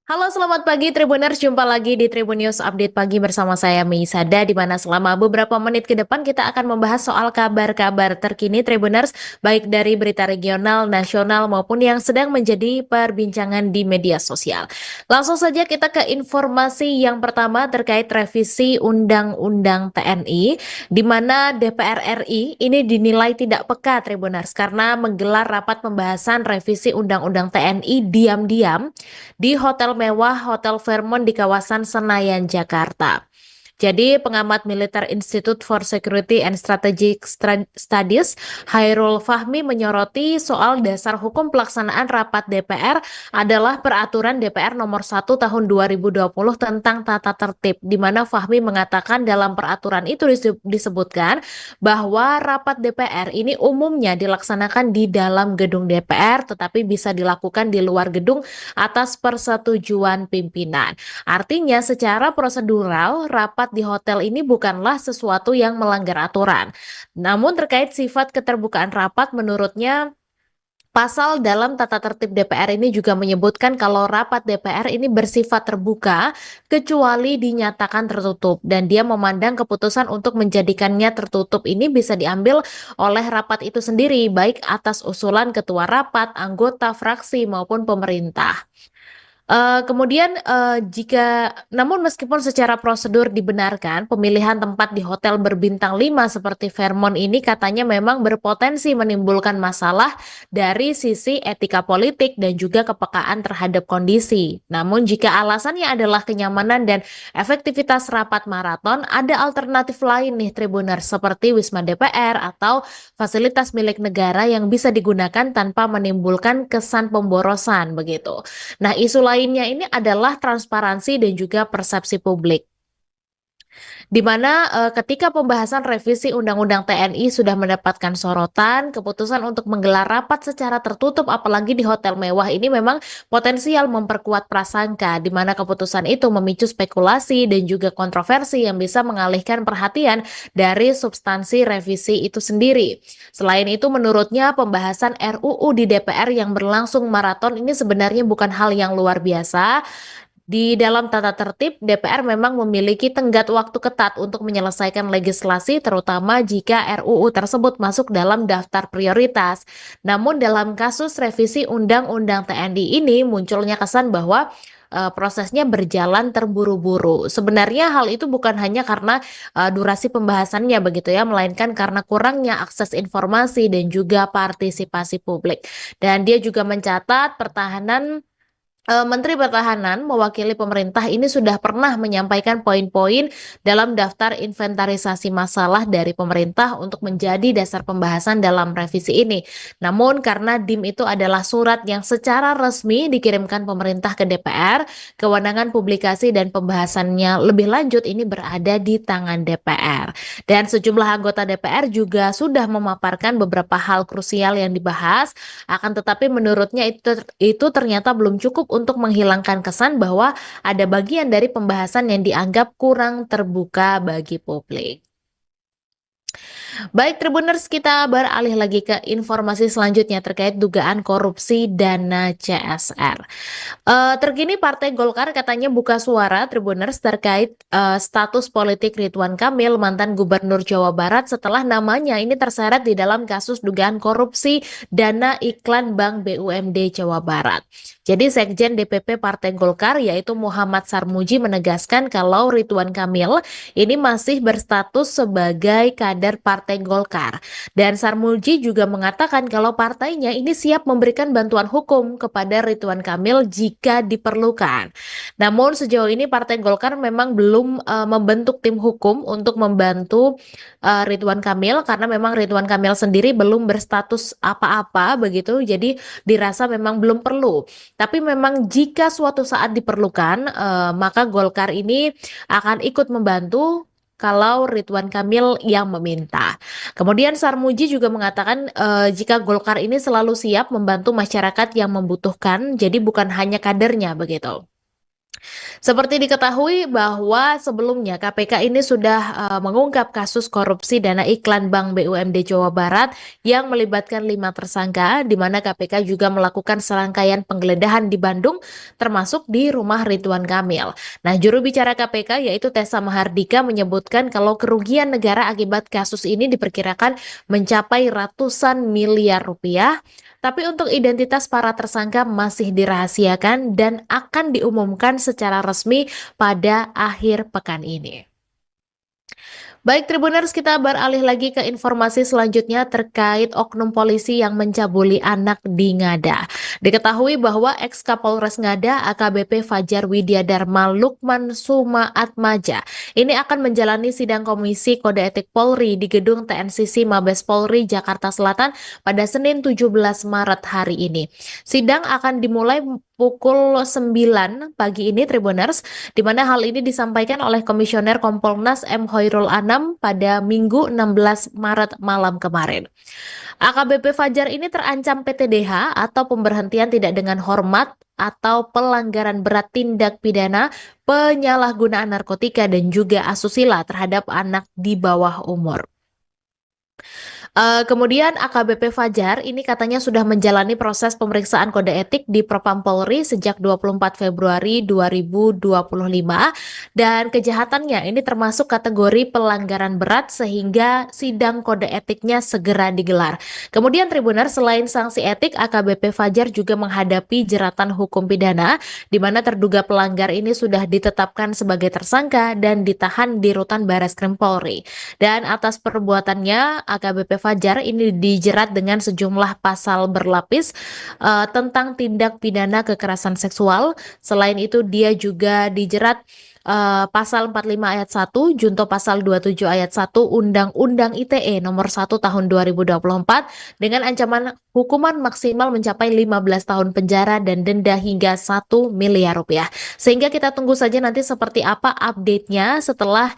Halo, selamat pagi Tribuners. Jumpa lagi di Tribun News Update Pagi bersama saya Meisada, di mana selama beberapa menit ke depan kita akan membahas soal kabar-kabar terkini Tribuners, baik dari berita regional, nasional, maupun yang sedang menjadi perbincangan di media sosial. Langsung saja kita ke informasi yang pertama terkait revisi Undang-Undang TNI, di mana DPR RI ini dinilai tidak peka Tribuners karena menggelar rapat pembahasan revisi Undang-Undang TNI diam-diam di hotel mewah Hotel Fairmont di kawasan Senayan, Jakarta. Jadi pengamat Militer Institute for Security and Strategic Studies, Hairul Fahmi menyoroti soal dasar hukum pelaksanaan rapat DPR adalah peraturan DPR nomor 1 tahun 2020 tentang tata tertib, di mana Fahmi mengatakan dalam peraturan itu disebutkan bahwa rapat DPR ini umumnya dilaksanakan di dalam gedung DPR, tetapi bisa dilakukan di luar gedung atas persetujuan pimpinan. Artinya secara prosedural rapat di hotel ini bukanlah sesuatu yang melanggar aturan. Namun terkait sifat keterbukaan rapat menurutnya pasal dalam tata tertib DPR ini juga menyebutkan kalau rapat DPR ini bersifat terbuka kecuali dinyatakan tertutup, dan dia memandang keputusan untuk menjadikannya tertutup ini bisa diambil oleh rapat itu sendiri baik atas usulan ketua rapat, anggota fraksi maupun pemerintah. Namun meskipun secara prosedur dibenarkan, pemilihan tempat di hotel berbintang 5 seperti Fairmont ini katanya memang berpotensi menimbulkan masalah dari sisi etika politik dan juga kepekaan terhadap kondisi. Namun jika alasannya adalah kenyamanan dan efektivitas rapat maraton, ada alternatif lain nih Tribuners, seperti Wisma DPR atau fasilitas milik negara yang bisa digunakan tanpa menimbulkan kesan pemborosan begitu. Nah, isu lainnya ini adalah transparansi dan juga persepsi publik, di mana ketika pembahasan revisi Undang-Undang TNI sudah mendapatkan sorotan, keputusan untuk menggelar rapat secara tertutup apalagi di hotel mewah ini memang potensial memperkuat prasangka, di mana keputusan itu memicu spekulasi dan juga kontroversi yang bisa mengalihkan perhatian dari substansi revisi itu sendiri. Selain itu, menurutnya pembahasan RUU di DPR yang berlangsung maraton ini sebenarnya bukan hal yang luar biasa. Di dalam tata tertib, DPR memang memiliki tenggat waktu ketat untuk menyelesaikan legislasi, terutama jika RUU tersebut masuk dalam daftar prioritas. Namun dalam kasus revisi Undang-Undang TNI ini munculnya kesan bahwa prosesnya berjalan terburu-buru. Sebenarnya hal itu bukan hanya karena durasi pembahasannya begitu ya, melainkan karena kurangnya akses informasi dan juga partisipasi publik. Dan dia juga mencatat Menteri Pertahanan mewakili pemerintah ini sudah pernah menyampaikan poin-poin dalam daftar inventarisasi masalah dari pemerintah untuk menjadi dasar pembahasan dalam revisi ini. Namun karena DIM itu adalah surat yang secara resmi dikirimkan pemerintah ke DPR, kewenangan publikasi dan pembahasannya lebih lanjut ini berada di tangan DPR. Dan sejumlah anggota DPR juga sudah memaparkan beberapa hal krusial yang dibahas, akan tetapi menurutnya itu ternyata belum cukup untuk menghilangkan kesan bahwa ada bagian dari pembahasan yang dianggap kurang terbuka bagi publik. Baik Tribuners, kita beralih lagi ke informasi selanjutnya terkait dugaan korupsi dana CSR. Terkini Partai Golkar katanya buka suara Tribuners terkait status politik Ridwan Kamil, mantan Gubernur Jawa Barat, setelah namanya ini terseret di dalam kasus dugaan korupsi dana iklan Bank BUMD Jawa Barat. Jadi Sekjen DPP Partai Golkar yaitu Muhammad Sarmuji menegaskan kalau Ridwan Kamil ini masih berstatus sebagai kader Partai Golkar. Dan Sarmuji juga mengatakan kalau partainya ini siap memberikan bantuan hukum kepada Ridwan Kamil jika diperlukan. Namun sejauh ini Partai Golkar memang belum membentuk tim hukum untuk membantu Ridwan Kamil, karena memang Ridwan Kamil sendiri belum berstatus apa-apa begitu. Jadi dirasa memang belum perlu. Tapi memang jika suatu saat diperlukan, maka Golkar ini akan ikut membantu kalau Ridwan Kamil yang meminta. Kemudian Sarmuji juga mengatakan jika Golkar ini selalu siap membantu masyarakat yang membutuhkan, jadi bukan hanya kadernya begitu. Seperti diketahui bahwa sebelumnya KPK ini sudah mengungkap kasus korupsi dana iklan Bank BUMD Jawa Barat yang melibatkan 5 tersangka, di mana KPK juga melakukan serangkaian penggeledahan di Bandung, termasuk di rumah Ridwan Kamil. Nah, juru bicara KPK yaitu Tessa Mahardika menyebutkan kalau kerugian negara akibat kasus ini diperkirakan mencapai ratusan miliar rupiah. Tapi untuk identitas para tersangka masih dirahasiakan dan akan diumumkan secara resmi pada akhir pekan ini. Baik Tribuners, kita beralih lagi ke informasi selanjutnya terkait oknum polisi yang mencabuli anak di Ngada. Diketahui bahwa ex-Kapolres Ngada AKBP Fajar Widyadharma Lukman Sumaatmaja ini akan menjalani sidang Komisi Kode Etik Polri di gedung TNCC Mabes Polri Jakarta Selatan pada Senin 17 Maret hari ini. Sidang akan dimulai pukul 9 pagi ini Tribuners, di mana hal ini disampaikan oleh Komisioner Kompolnas M. Hoirul Anam pada Minggu 16 Maret malam kemarin. AKBP Fajar ini terancam PTDH atau pemberhentian tidak dengan hormat atau pelanggaran berat tindak pidana penyalahgunaan narkotika dan juga asusila terhadap anak di bawah umur. Kemudian AKBP Fajar ini katanya sudah menjalani proses pemeriksaan kode etik di Propam Polri sejak 24 Februari 2025 dan kejahatannya ini termasuk kategori pelanggaran berat sehingga sidang kode etiknya segera digelar. Kemudian Tribuner, selain sanksi etik, AKBP Fajar juga menghadapi jeratan hukum pidana di mana terduga pelanggar ini sudah ditetapkan sebagai tersangka dan ditahan di Rutan Bareskrim Polri. Dan atas perbuatannya AKBP Fajar ini dijerat dengan sejumlah pasal berlapis tentang tindak pidana kekerasan seksual. Selain itu dia juga dijerat pasal 45 ayat 1, junto pasal 27 ayat 1 Undang-Undang ITE nomor 1 tahun 2024 dengan ancaman hukuman maksimal mencapai 15 tahun penjara dan denda hingga 1 miliar rupiah. Sehingga kita tunggu saja nanti seperti apa update-nya setelah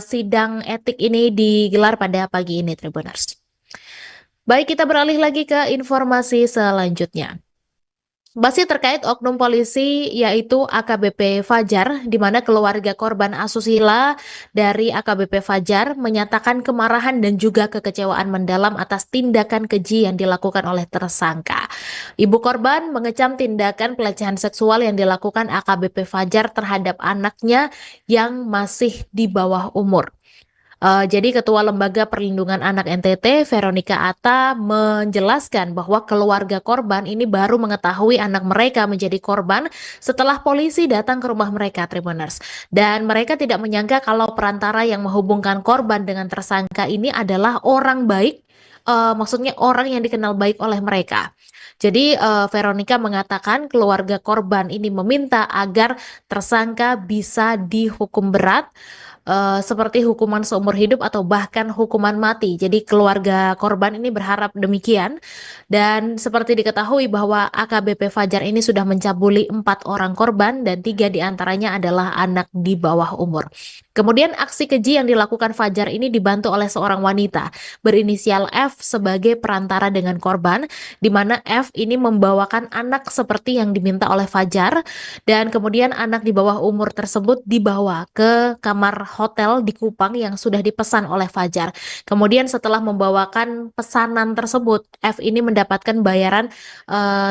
sidang etik ini digelar pada pagi ini, Tribuners. Baik, kita beralih lagi ke informasi selanjutnya. Masih terkait oknum polisi yaitu AKBP Fajar, di mana keluarga korban asusila dari AKBP Fajar menyatakan kemarahan dan juga kekecewaan mendalam atas tindakan keji yang dilakukan oleh tersangka. Ibu korban mengecam tindakan pelecehan seksual yang dilakukan AKBP Fajar terhadap anaknya yang masih di bawah umur. Jadi Ketua Lembaga Perlindungan Anak NTT, Veronica Atta, menjelaskan bahwa keluarga korban ini baru mengetahui anak mereka menjadi korban setelah polisi datang ke rumah mereka, Tribuners. Dan mereka tidak menyangka kalau perantara yang menghubungkan korban dengan tersangka ini adalah orang baik, maksudnya orang yang dikenal baik oleh mereka. Jadi Veronica mengatakan keluarga korban ini meminta agar tersangka bisa dihukum berat, seperti hukuman seumur hidup atau bahkan hukuman mati. Jadi keluarga korban ini berharap demikian. Dan seperti diketahui bahwa AKBP Fajar ini sudah mencabuli 4 orang korban dan 3 diantaranya adalah anak di bawah umur. Kemudian aksi keji yang dilakukan Fajar ini dibantu oleh seorang wanita berinisial F sebagai perantara dengan korban, di mana F ini membawakan anak seperti yang diminta oleh Fajar, dan kemudian anak di bawah umur tersebut dibawa ke kamar hotel di Kupang yang sudah dipesan oleh Fajar. Kemudian setelah membawakan pesanan tersebut, F ini mendapatkan bayaran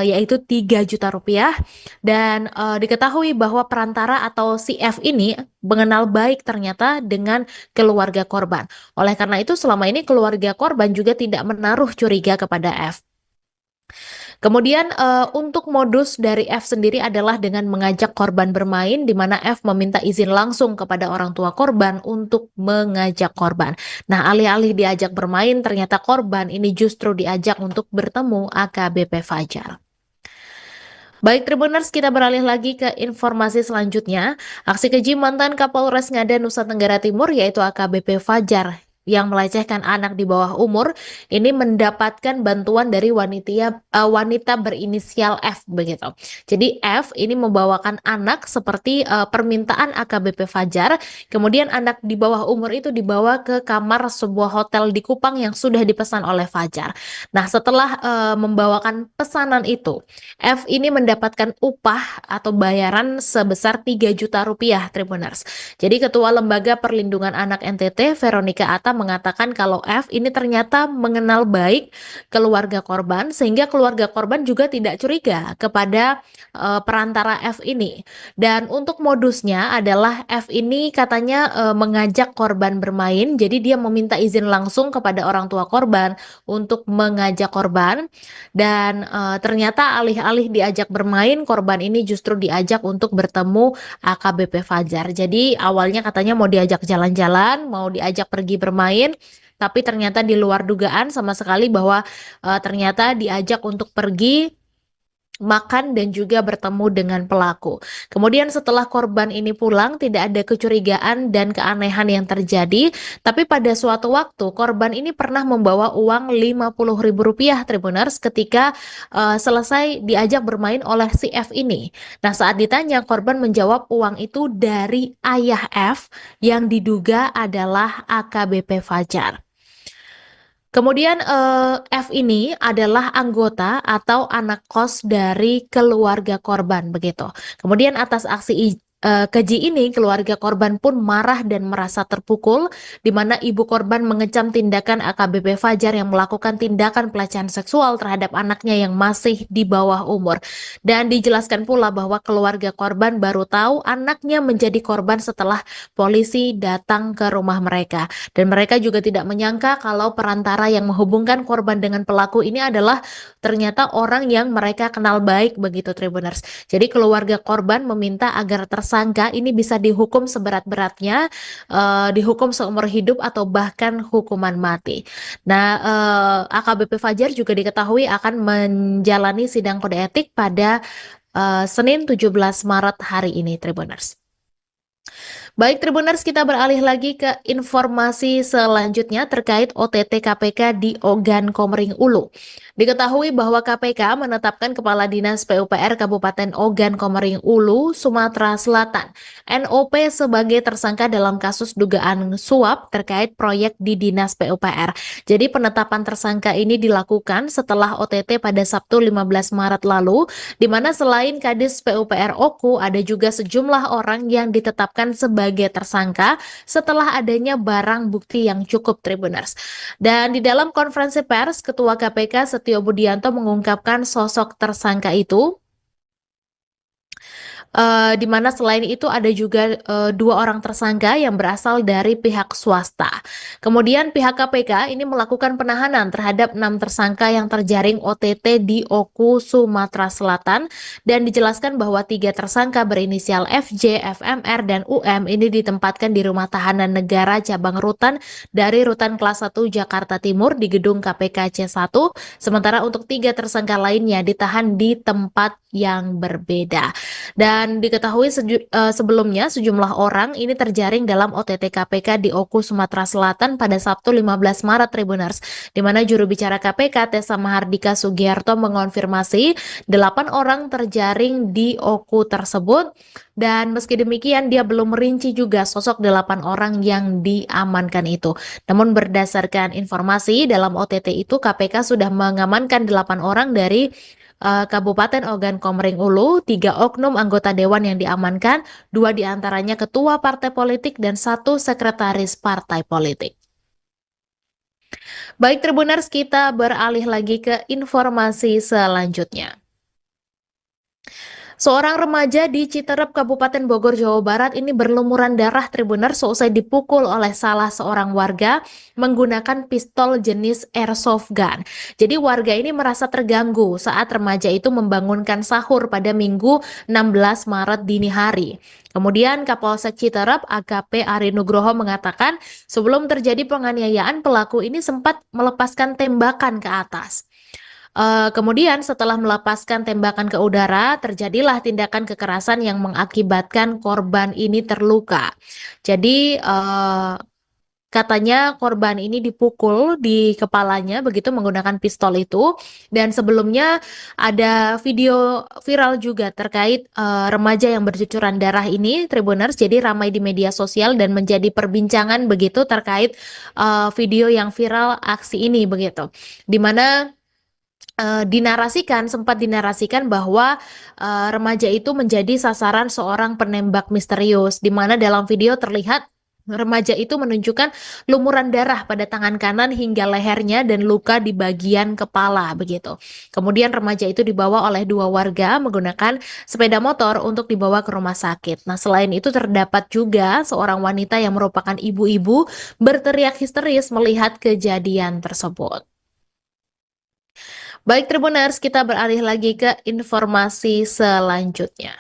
yaitu 3 juta rupiah, dan diketahui bahwa perantara atau si F ini mengenal baik ternyata dengan keluarga korban. Oleh karena itu selama ini keluarga korban juga tidak menaruh curiga kepada F. Kemudian untuk modus dari F sendiri adalah dengan mengajak korban bermain, di mana F meminta izin langsung kepada orang tua korban untuk mengajak korban. Nah, alih-alih diajak bermain, ternyata korban ini justru diajak untuk bertemu AKBP Fajar. Baik Tribuners, kita beralih lagi ke informasi selanjutnya. Aksi keji mantan Kapolres Ngada Nusa Tenggara Timur yaitu AKBP Fajar yang melecehkan anak di bawah umur ini mendapatkan bantuan dari wanita berinisial F begitu. Jadi F ini membawakan anak seperti permintaan AKBP Fajar, kemudian anak di bawah umur itu dibawa ke kamar sebuah hotel di Kupang yang sudah dipesan oleh Fajar. Nah, setelah membawakan pesanan itu, F ini mendapatkan upah atau bayaran sebesar 3 juta rupiah, Tribuners. Jadi Ketua Lembaga Perlindungan Anak NTT, Veronica Atta mengatakan kalau F ini ternyata mengenal baik keluarga korban sehingga keluarga korban juga tidak curiga kepada perantara F ini. Dan untuk modusnya adalah F ini katanya mengajak korban bermain, jadi dia meminta izin langsung kepada orang tua korban untuk mengajak korban dan ternyata alih-alih diajak bermain, korban ini justru diajak untuk bertemu AKBP Fajar. Jadi awalnya katanya mau diajak jalan-jalan, mau diajak pergi bermain, tapi ternyata di luar dugaan sama sekali bahwa ternyata diajak untuk pergi makan dan juga bertemu dengan pelaku. Kemudian setelah korban ini pulang, tidak ada kecurigaan dan keanehan yang terjadi, tapi pada suatu waktu korban ini pernah membawa uang Rp50.000 Tribuners ketika selesai diajak bermain oleh si F ini. Nah, saat ditanya korban menjawab uang itu dari ayah F yang diduga adalah AKBP Fajar. Kemudian F ini adalah anggota atau anak kos dari keluarga korban begitu. Kemudian atas aksi keji ini keluarga korban pun marah dan merasa terpukul di mana ibu korban mengecam tindakan AKBP Fajar yang melakukan tindakan pelecehan seksual terhadap anaknya yang masih di bawah umur. Dan dijelaskan pula bahwa keluarga korban baru tahu anaknya menjadi korban setelah polisi datang ke rumah mereka. Dan mereka juga tidak menyangka kalau perantara yang menghubungkan korban dengan pelaku ini adalah ternyata orang yang mereka kenal baik begitu Tribuners. Jadi keluarga korban meminta agar tersangka ini bisa dihukum seberat-beratnya, dihukum seumur hidup atau bahkan hukuman mati. Nah, AKBP Fajar juga diketahui akan menjalani sidang kode etik pada Senin 17 Maret hari ini Tribuners. Baik Tribuners, kita beralih lagi ke informasi selanjutnya terkait OTT KPK di Ogan Komering Ulu. Diketahui bahwa KPK menetapkan Kepala Dinas PUPR Kabupaten Ogan Komering Ulu, Sumatera Selatan, NOP sebagai tersangka dalam kasus dugaan suap terkait proyek di Dinas PUPR. Jadi penetapan tersangka ini dilakukan setelah OTT pada Sabtu 15 Maret lalu, di mana selain Kadis PUPR Oku, ada juga sejumlah orang yang ditetapkan sebagai tersangka setelah adanya barang bukti yang cukup Tribuners. Dan di dalam konferensi pers, Ketua KPK Setio Budianto mengungkapkan sosok tersangka itu, di mana selain itu ada juga 2 orang tersangka yang berasal dari pihak swasta. Kemudian pihak KPK ini melakukan penahanan terhadap 6 tersangka yang terjaring OTT di Oku, Sumatera Selatan, dan dijelaskan bahwa 3 tersangka berinisial FJ, FMR, dan UM ini ditempatkan di Rumah Tahanan Negara Cabang Rutan dari Rutan Kelas 1 Jakarta Timur di Gedung KPK C1, sementara untuk 3 tersangka lainnya ditahan di tempat yang berbeda. Dan diketahui sebelumnya sejumlah orang ini terjaring dalam OTT KPK di Oku, Sumatera Selatan pada Sabtu 15 Maret Tribuners, di mana juru bicara KPK Tessa Mahardika Sugiharto mengonfirmasi 8 orang terjaring di Oku tersebut. Dan meski demikian dia belum merinci juga sosok 8 orang yang diamankan itu. Namun berdasarkan informasi dalam OTT itu KPK sudah mengamankan 8 orang dari Kabupaten Ogan Komering Ulu, 3 oknum anggota dewan yang diamankan, 2 diantaranya ketua partai politik dan 1 sekretaris partai politik. Baik Tribuners, kita beralih lagi ke informasi selanjutnya. Seorang remaja di Citerep, Kabupaten Bogor, Jawa Barat ini berlumuran darah Tribuners seusai dipukul oleh salah seorang warga menggunakan pistol jenis airsoft gun. Jadi warga ini merasa terganggu saat remaja itu membangunkan sahur pada Minggu 16 Maret dini hari. Kemudian Kapolsek Citerep AKP Ari Nugroho mengatakan sebelum terjadi penganiayaan pelaku ini sempat melepaskan tembakan ke atas. Kemudian setelah melepaskan tembakan ke udara, terjadilah tindakan kekerasan yang mengakibatkan korban ini terluka. Jadi Katanya korban ini dipukul di kepalanya begitu menggunakan pistol itu, dan sebelumnya ada video viral juga terkait, remaja yang bercucuran darah ini, Tribuners, jadi ramai di media sosial dan menjadi perbincangan begitu terkait, video yang viral aksi ini begitu. Di mana sempat dinarasikan bahwa, remaja itu menjadi sasaran seorang penembak misterius, di mana dalam video terlihat remaja itu menunjukkan lumuran darah pada tangan kanan hingga lehernya dan luka di bagian kepala begitu. Kemudian remaja itu dibawa oleh 2 warga menggunakan sepeda motor untuk dibawa ke rumah sakit. Nah, selain itu terdapat juga seorang wanita yang merupakan ibu-ibu berteriak histeris melihat kejadian tersebut. Baik Tribuners, kita beralih lagi ke informasi selanjutnya.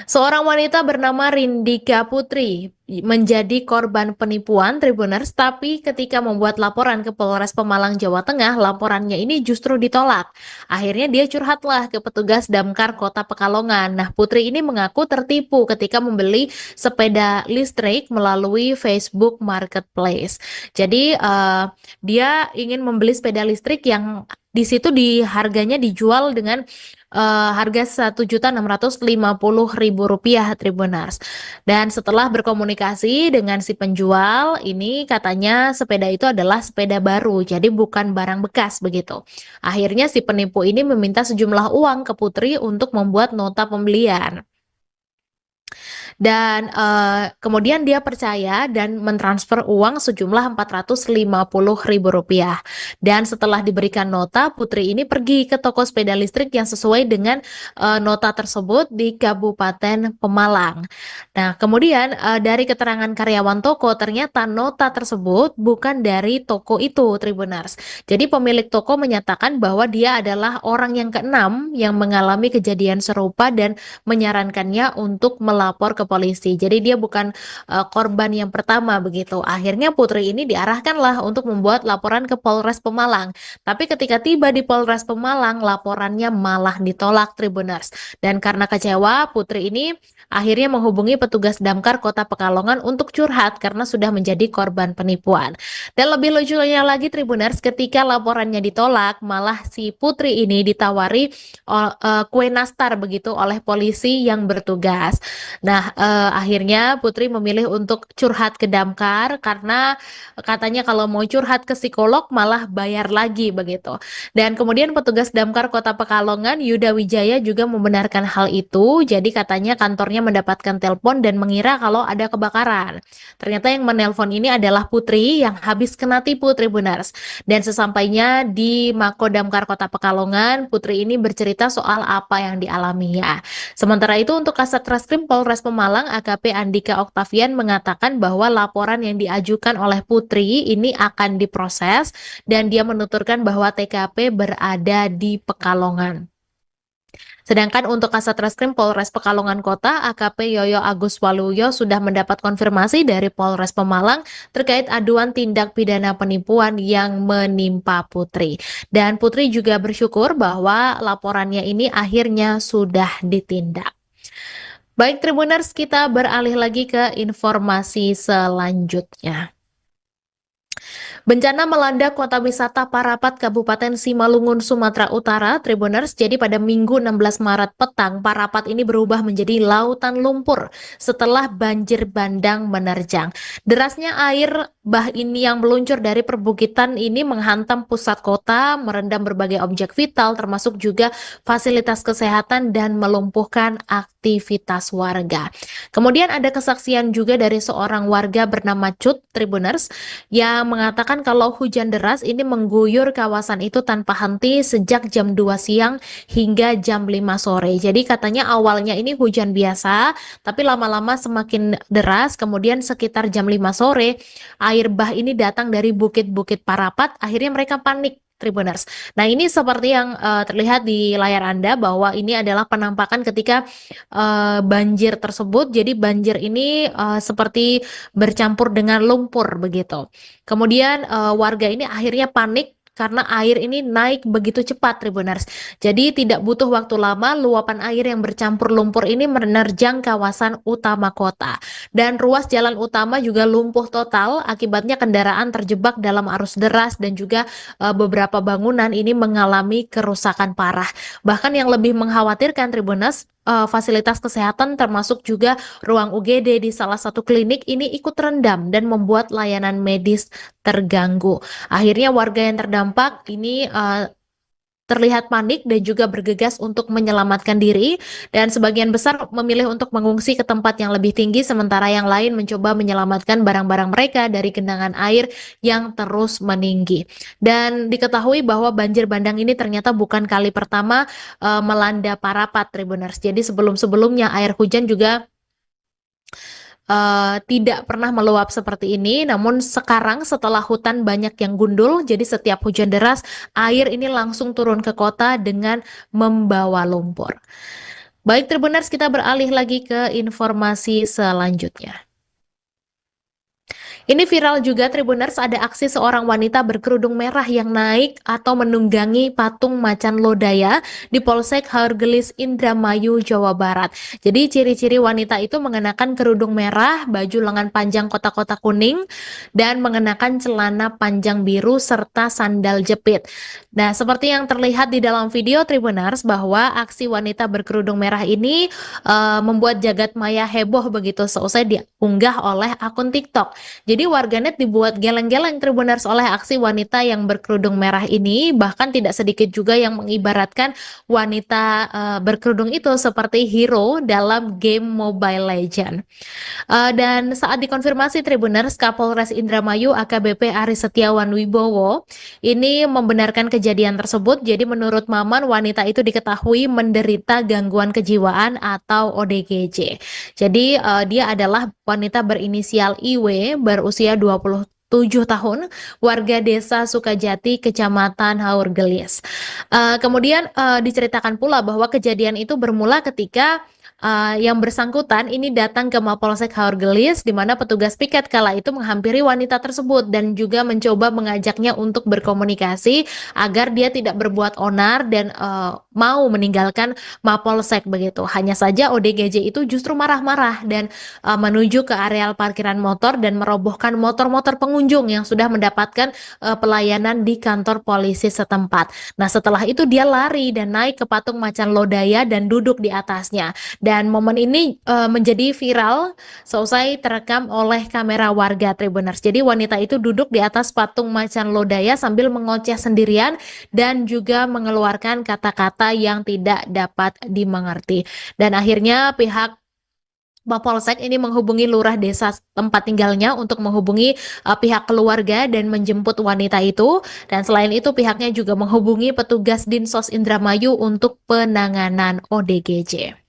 Seorang wanita bernama Rindika Putri menjadi korban penipuan Tribuners, tapi ketika membuat laporan ke Polres Pemalang, Jawa Tengah, laporannya ini justru ditolak. Akhirnya dia curhatlah ke petugas Damkar Kota Pekalongan. Nah, Putri ini mengaku tertipu ketika membeli sepeda listrik melalui Facebook Marketplace. Jadi, dia ingin membeli sepeda listrik yang di situ harganya dijual dengan harga Rp1.650.000 Tribuners. Dan setelah berkomunikasi dengan si penjual, ini katanya sepeda itu adalah sepeda baru, jadi bukan barang bekas begitu. Akhirnya si penipu ini meminta sejumlah uang ke Putri untuk membuat nota pembelian. Dan, kemudian dia percaya dan mentransfer uang sejumlah Rp450.000. Dan setelah diberikan nota, Putri ini pergi ke toko sepeda listrik yang sesuai dengan, nota tersebut di Kabupaten Pemalang. Nah, kemudian, dari keterangan karyawan toko, ternyata nota tersebut bukan dari toko itu, Tribuners. Jadi pemilik toko menyatakan bahwa dia adalah orang yang keenam yang mengalami kejadian serupa dan menyarankannya untuk melapor ke polisi. Jadi dia bukan, korban yang pertama begitu. Akhirnya Putri ini diarahkanlah untuk membuat laporan ke Polres Pemalang. Tapi ketika tiba di Polres Pemalang, laporannya malah ditolak Tribuners. Dan karena kecewa, Putri ini akhirnya menghubungi petugas Damkar Kota Pekalongan untuk curhat karena sudah menjadi korban penipuan. Dan lebih lucunya lagi Tribuners, ketika laporannya ditolak, malah si Putri ini ditawari kue nastar begitu oleh polisi yang bertugas. Nah, akhirnya Putri memilih untuk curhat ke Damkar karena katanya kalau mau curhat ke psikolog malah bayar lagi begitu. Dan kemudian petugas Damkar Kota Pekalongan, Yuda Wijaya, juga membenarkan hal itu. Jadi katanya kantornya mendapatkan telepon dan mengira kalau ada kebakaran. Ternyata yang menelpon ini adalah Putri yang habis kena tipu Tribuners. Dan sesampainya di Mako Damkar Kota Pekalongan, Putri ini bercerita soal apa yang dialaminya. Sementara itu untuk Kasat Reskrim Polres Pemalang, AKP Andika Oktavian mengatakan bahwa laporan yang diajukan oleh Putri ini akan diproses dan dia menuturkan bahwa TKP berada di Pekalongan. Sedangkan untuk Kasat Reskrim Polres Pekalongan Kota, AKP Yoyo Agus Waluyo sudah mendapat konfirmasi dari Polres Pemalang terkait aduan tindak pidana penipuan yang menimpa Putri. Dan Putri juga bersyukur bahwa laporannya ini akhirnya sudah ditindak. Baik Tribuners, kita beralih lagi ke informasi selanjutnya. Bencana melanda kota wisata Parapat, Kabupaten Simalungun, Sumatera Utara, Tribuners. Jadi pada Minggu 16 Maret petang, Parapat ini berubah menjadi lautan lumpur setelah banjir bandang menerjang. Derasnya air bah ini yang meluncur dari perbukitan ini menghantam pusat kota, merendam berbagai objek vital termasuk juga fasilitas kesehatan dan melumpuhkan aktivitas warga. Kemudian ada kesaksian juga dari seorang warga bernama Cut, Tribuners, yang mengatakan kalau hujan deras ini mengguyur kawasan itu tanpa henti sejak jam 2 siang hingga jam 5 sore. Jadi katanya awalnya ini hujan biasa, tapi lama-lama semakin deras, kemudian sekitar jam 5 sore, air bah ini datang dari bukit-bukit Parapat, akhirnya mereka panik. Tribuners. Nah ini seperti yang terlihat di layar Anda bahwa ini adalah penampakan ketika banjir tersebut. Jadi banjir ini seperti bercampur dengan lumpur begitu. Kemudian warga ini akhirnya panik karena air ini naik begitu cepat, Tribuners. Jadi tidak butuh waktu lama, luapan air yang bercampur lumpur ini menerjang kawasan utama kota. Dan ruas jalan utama juga lumpuh total, akibatnya kendaraan terjebak dalam arus deras dan juga beberapa bangunan ini mengalami kerusakan parah. Bahkan yang lebih mengkhawatirkan, Tribuners, fasilitas kesehatan termasuk juga ruang UGD di salah satu klinik ini ikut terendam dan membuat layanan medis terganggu. Akhirnya warga yang terdampak ini terlihat panik dan juga bergegas untuk menyelamatkan diri, dan sebagian besar memilih untuk mengungsi ke tempat yang lebih tinggi, sementara yang lain mencoba menyelamatkan barang-barang mereka dari genangan air yang terus meninggi. Dan diketahui bahwa banjir bandang ini ternyata bukan kali pertama melanda Parapat, Tribuners. Jadi sebelum-sebelumnya air hujan juga tidak pernah meluap seperti ini, namun sekarang setelah hutan banyak yang gundul, jadi setiap hujan deras, air ini langsung turun ke kota dengan membawa lumpur. Baik Tribuners, kita beralih lagi ke informasi selanjutnya. Ini viral juga Tribuners, ada aksi seorang wanita berkerudung merah yang naik atau menunggangi patung macan lodaya di Polsek Haurgelis, Indramayu, Jawa Barat. Jadi ciri-ciri wanita itu mengenakan kerudung merah, baju lengan panjang kotak-kotak kuning, dan mengenakan celana panjang biru serta sandal jepit. Nah, seperti yang terlihat di dalam video Tribuners, bahwa aksi wanita berkerudung merah ini membuat jagat maya heboh begitu seusai diunggah oleh akun TikTok. Jadi warganet dibuat geleng-geleng Tribuners oleh aksi wanita yang berkerudung merah ini, bahkan tidak sedikit juga yang mengibaratkan wanita berkerudung itu seperti hero dalam game Mobile Legends. Dan saat dikonfirmasi Tribuners, Kapolres Indramayu AKBP Aris Setiawan Wibowo ini membenarkan kejadian tersebut. Jadi menurut Maman, wanita itu diketahui menderita gangguan kejiwaan atau ODGJ. Jadi dia adalah wanita berinisial IW, berusia 27 tahun, warga desa Sukajati, Kecamatan Haurgelis. Kemudian diceritakan pula bahwa kejadian itu bermula ketika yang bersangkutan ini datang ke Mapolsek Haurgelis, di mana petugas piket kala itu menghampiri wanita tersebut dan juga mencoba mengajaknya untuk berkomunikasi agar dia tidak berbuat onar dan mau meninggalkan Mapolsek begitu. Hanya saja ODGJ itu justru marah-marah dan menuju ke areal parkiran motor dan merobohkan motor-motor pengunjung yang sudah mendapatkan pelayanan di kantor polisi setempat. Nah, setelah itu dia lari dan naik ke patung macan lodaya dan duduk di atasnya. Dan momen ini menjadi viral seusai terekam oleh kamera warga Tribuners. Jadi wanita itu duduk di atas patung macan lodaya sambil mengoceh sendirian dan juga mengeluarkan kata-kata yang tidak dapat dimengerti. Dan akhirnya pihak Mapolsek ini menghubungi lurah desa tempat tinggalnya untuk menghubungi pihak keluarga dan menjemput wanita itu. Dan selain itu pihaknya juga menghubungi petugas Dinsos Indramayu untuk penanganan ODGJ.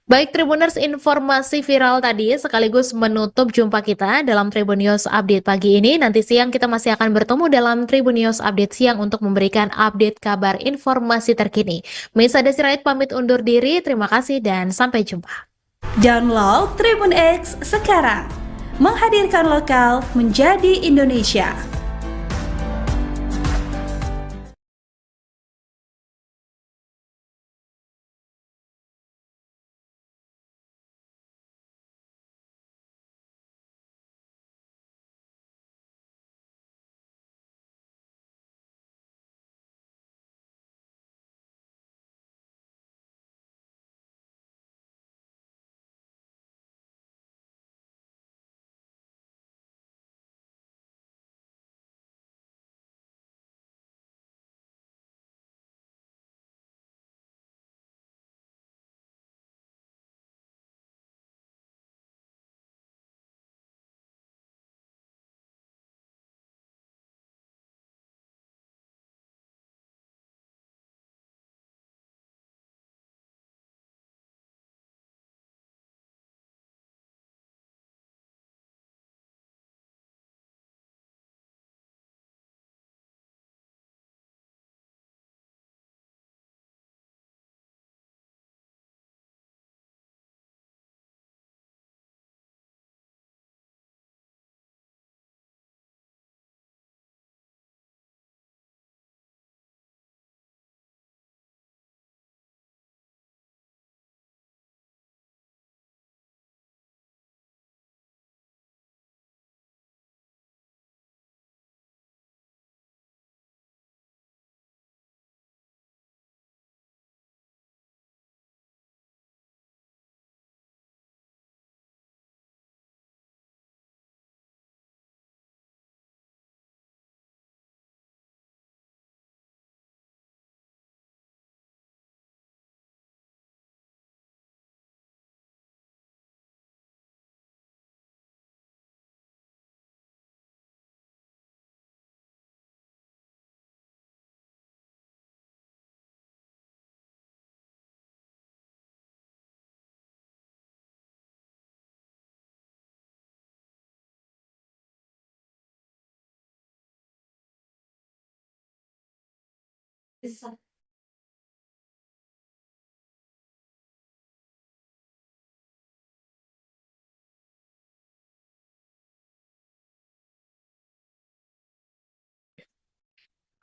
Baik Tribuners, informasi viral tadi sekaligus menutup jumpa kita dalam Tribun News Update pagi ini. Nanti siang kita masih akan bertemu dalam Tribun News Update siang untuk memberikan update kabar informasi terkini. Misa Desirait pamit undur diri, terima kasih dan sampai jumpa. Download Tribun X sekarang, menghadirkan lokal menjadi Indonesia.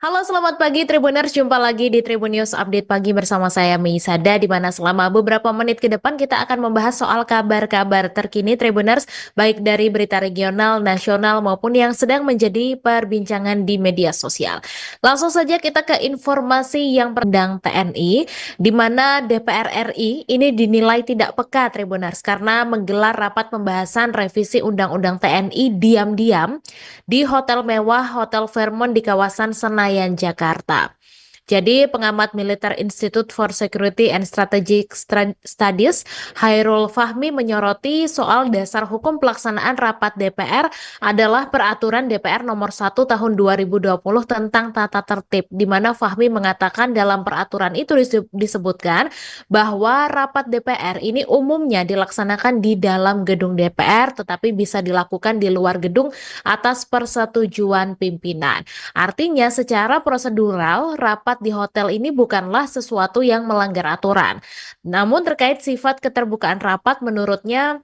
Halo, selamat pagi Tribuners. Jumpa lagi di Tribun News Update Pagi bersama saya Meisada, di mana selama beberapa menit ke depan kita akan membahas soal kabar-kabar terkini Tribuners, baik dari berita regional, nasional, maupun yang sedang menjadi perbincangan di media sosial. Langsung saja kita ke informasi yang pertama, TNI, di mana DPR RI ini dinilai tidak peka Tribuners karena menggelar rapat pembahasan revisi Undang-Undang TNI diam-diam di hotel mewah Hotel Fairmont di kawasan Senayan, Jakarta. Jadi pengamat militer Institute for Security and Strategic Studies Hairul Fahmi menyoroti soal dasar hukum pelaksanaan rapat DPR adalah peraturan DPR nomor 1 tahun 2020 tentang tata tertib, di mana Fahmi mengatakan dalam peraturan itu disebutkan bahwa rapat DPR ini umumnya dilaksanakan di dalam gedung DPR tetapi bisa dilakukan di luar gedung atas persetujuan pimpinan. Artinya secara prosedural rapat di hotel ini bukanlah sesuatu yang melanggar aturan. Namun terkait sifat keterbukaan rapat menurutnya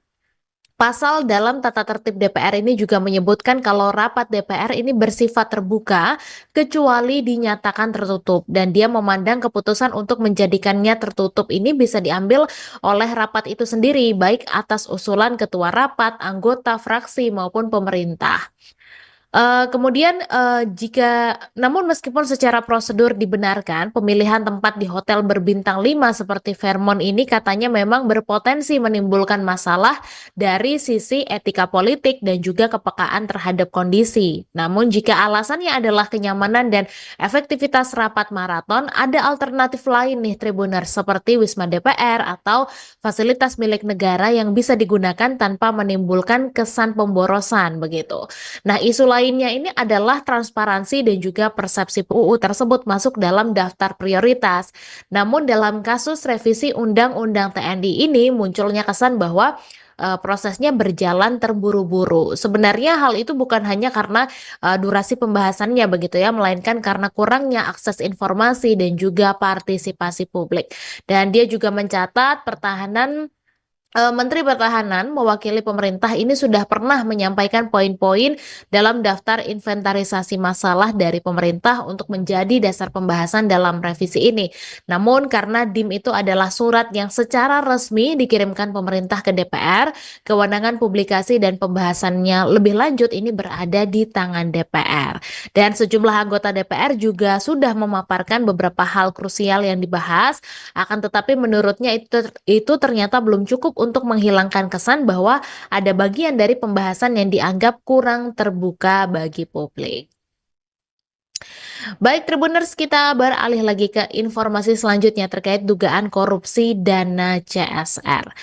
pasal dalam tata tertib DPR ini juga menyebutkan kalau rapat DPR ini bersifat terbuka kecuali dinyatakan tertutup, dan dia memandang keputusan untuk menjadikannya tertutup ini bisa diambil oleh rapat itu sendiri baik atas usulan ketua rapat, anggota fraksi maupun pemerintah. Namun meskipun secara prosedur dibenarkan, pemilihan tempat di hotel berbintang 5 seperti Fairmont ini katanya memang berpotensi menimbulkan masalah dari sisi etika politik dan juga kepekaan terhadap kondisi. Namun jika alasannya adalah kenyamanan dan efektivitas rapat maraton, ada alternatif lain nih Tribuners, seperti Wisma DPR atau fasilitas milik negara yang bisa digunakan tanpa menimbulkan kesan pemborosan begitu. Nah, isu lainnya ini adalah transparansi dan juga persepsi UU tersebut masuk dalam daftar prioritas. Namun dalam kasus revisi Undang-Undang TNI ini munculnya kesan bahwa prosesnya berjalan terburu-buru. Sebenarnya hal itu bukan hanya karena durasi pembahasannya begitu ya, melainkan karena kurangnya akses informasi dan juga partisipasi publik. Dan dia juga mencatat Menteri Pertahanan mewakili pemerintah ini sudah pernah menyampaikan poin-poin dalam daftar inventarisasi masalah dari pemerintah untuk menjadi dasar pembahasan dalam revisi ini. Namun karena DIM itu adalah surat yang secara resmi dikirimkan pemerintah ke DPR, kewenangan publikasi dan pembahasannya lebih lanjut ini berada di tangan DPR. Dan sejumlah anggota DPR juga sudah memaparkan beberapa hal krusial yang dibahas, akan tetapi menurutnya itu ternyata belum cukup untuk menghilangkan kesan bahwa ada bagian dari pembahasan yang dianggap kurang terbuka bagi publik. Baik Tribuners, kita beralih lagi ke informasi selanjutnya terkait dugaan korupsi dana CSR.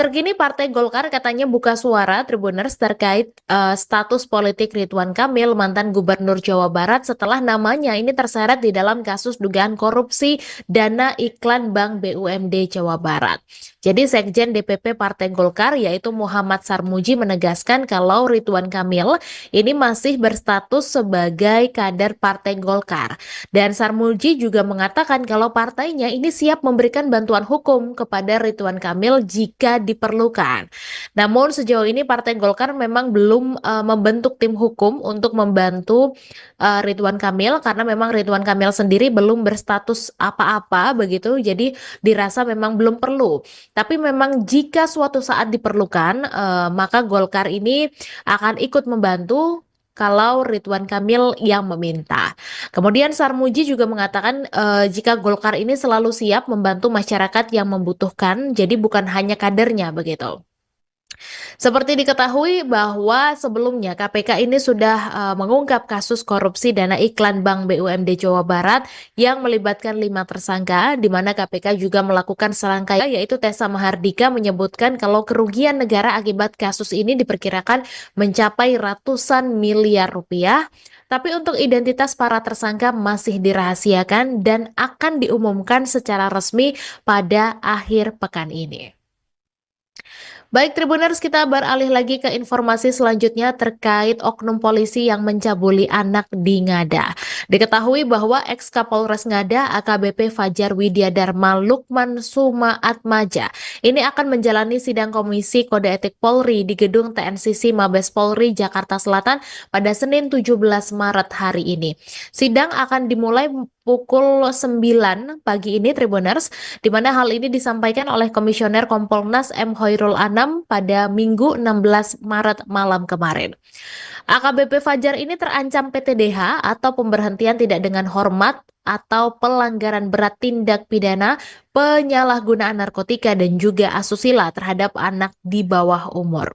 Terkini Partai Golkar katanya buka suara Tribuners terkait status politik Ridwan Kamil, mantan Gubernur Jawa Barat, setelah namanya ini terseret di dalam kasus dugaan korupsi dana iklan Bank BUMD Jawa Barat. Jadi Sekjen DPP Partai Golkar yaitu Muhammad Sarmuji menegaskan kalau Ridwan Kamil ini masih berstatus sebagai kader Partai Golkar. Dan Sarmuji juga mengatakan kalau partainya ini siap memberikan bantuan hukum kepada Ridwan Kamil jika diperlukan. Namun sejauh ini Partai Golkar memang belum membentuk tim hukum untuk membantu Ridwan Kamil karena memang Ridwan Kamil sendiri belum berstatus apa-apa begitu. Jadi dirasa memang belum perlu. Tapi memang jika suatu saat diperlukan, maka Golkar ini akan ikut membantu kalau Ridwan Kamil yang meminta. Kemudian Sarmuji juga mengatakan jika Golkar ini selalu siap membantu masyarakat yang membutuhkan, jadi bukan hanya kadernya begitu. Seperti diketahui bahwa sebelumnya KPK ini sudah mengungkap kasus korupsi dana iklan Bank BUMD Jawa Barat yang melibatkan 5 tersangka, di mana KPK juga melakukan serangkaian, yaitu Tessa Mahardika menyebutkan kalau kerugian negara akibat kasus ini diperkirakan mencapai ratusan miliar rupiah. Tapi untuk identitas para tersangka masih dirahasiakan dan akan diumumkan secara resmi pada akhir pekan ini. Baik Tribuners, kita beralih lagi ke informasi selanjutnya terkait oknum polisi yang mencabuli anak di Ngada. Diketahui bahwa ex Kapolres Ngada AKBP Fajar Widya Dharma Lukman Sumaatmaja ini akan menjalani sidang Komisi Kode Etik Polri di gedung TNCC Mabes Polri Jakarta Selatan pada Senin 17 Maret hari ini. Sidang akan dimulai pukul 9 pagi ini Tribuners, di mana hal ini disampaikan oleh Komisioner Kompolnas M. Hoirul Anam pada Minggu 16 Maret malam kemarin. AKBP Fajar ini terancam PTDH atau pemberhentian tidak dengan hormat atau pelanggaran berat tindak pidana penyalahgunaan narkotika dan juga asusila terhadap anak di bawah umur.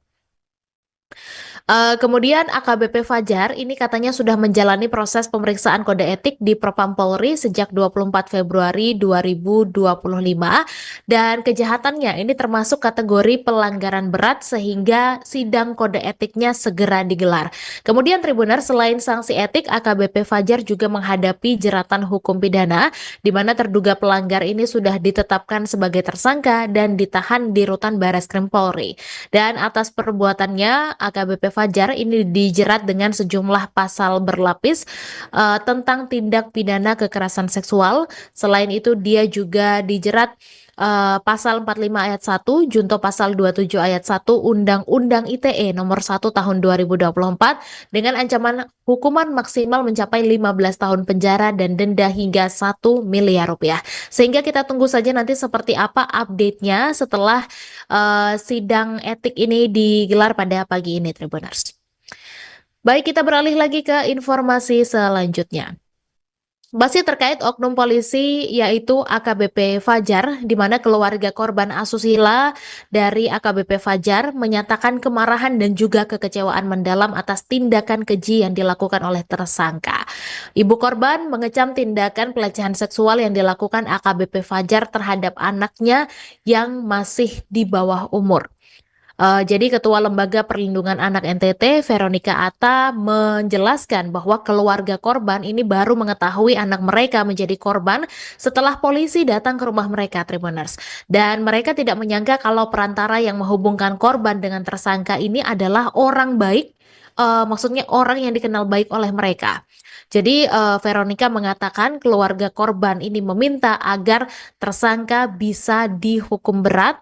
Kemudian AKBP Fajar ini katanya sudah menjalani proses pemeriksaan kode etik di Propam Polri sejak 24 Februari 2025 dan kejahatannya ini termasuk kategori pelanggaran berat sehingga sidang kode etiknya segera digelar. Kemudian Tribuner, selain sanksi etik, AKBP Fajar juga menghadapi jeratan hukum pidana di mana terduga pelanggar ini sudah ditetapkan sebagai tersangka dan ditahan di Rutan Bareskrim Polri. Dan atas perbuatannya AKBP Fajar ini dijerat dengan sejumlah pasal berlapis tentang tindak pidana kekerasan seksual. Selain itu dia juga dijerat pasal 45 ayat 1, junto pasal 27 ayat 1 Undang-Undang ITE nomor 1 tahun 2024 dengan ancaman hukuman maksimal mencapai 15 tahun penjara dan denda hingga 1 miliar rupiah. Sehingga kita tunggu saja nanti seperti apa update-nya setelah sidang etik ini digelar pada pagi ini, Tribuners. Baik, kita beralih lagi ke informasi selanjutnya. Masih terkait oknum polisi yaitu AKBP Fajar, di mana keluarga korban asusila dari AKBP Fajar menyatakan kemarahan dan juga kekecewaan mendalam atas tindakan keji yang dilakukan oleh tersangka. Ibu korban mengecam tindakan pelecehan seksual yang dilakukan AKBP Fajar terhadap anaknya yang masih di bawah umur. Jadi Ketua Lembaga Perlindungan Anak NTT, Veronica Atta, menjelaskan bahwa keluarga korban ini baru mengetahui anak mereka menjadi korban setelah polisi datang ke rumah mereka, Tribuners. Dan mereka tidak menyangka kalau perantara yang menghubungkan korban dengan tersangka ini adalah orang baik, maksudnya orang yang dikenal baik oleh mereka. Jadi Veronica mengatakan keluarga korban ini meminta agar tersangka bisa dihukum berat,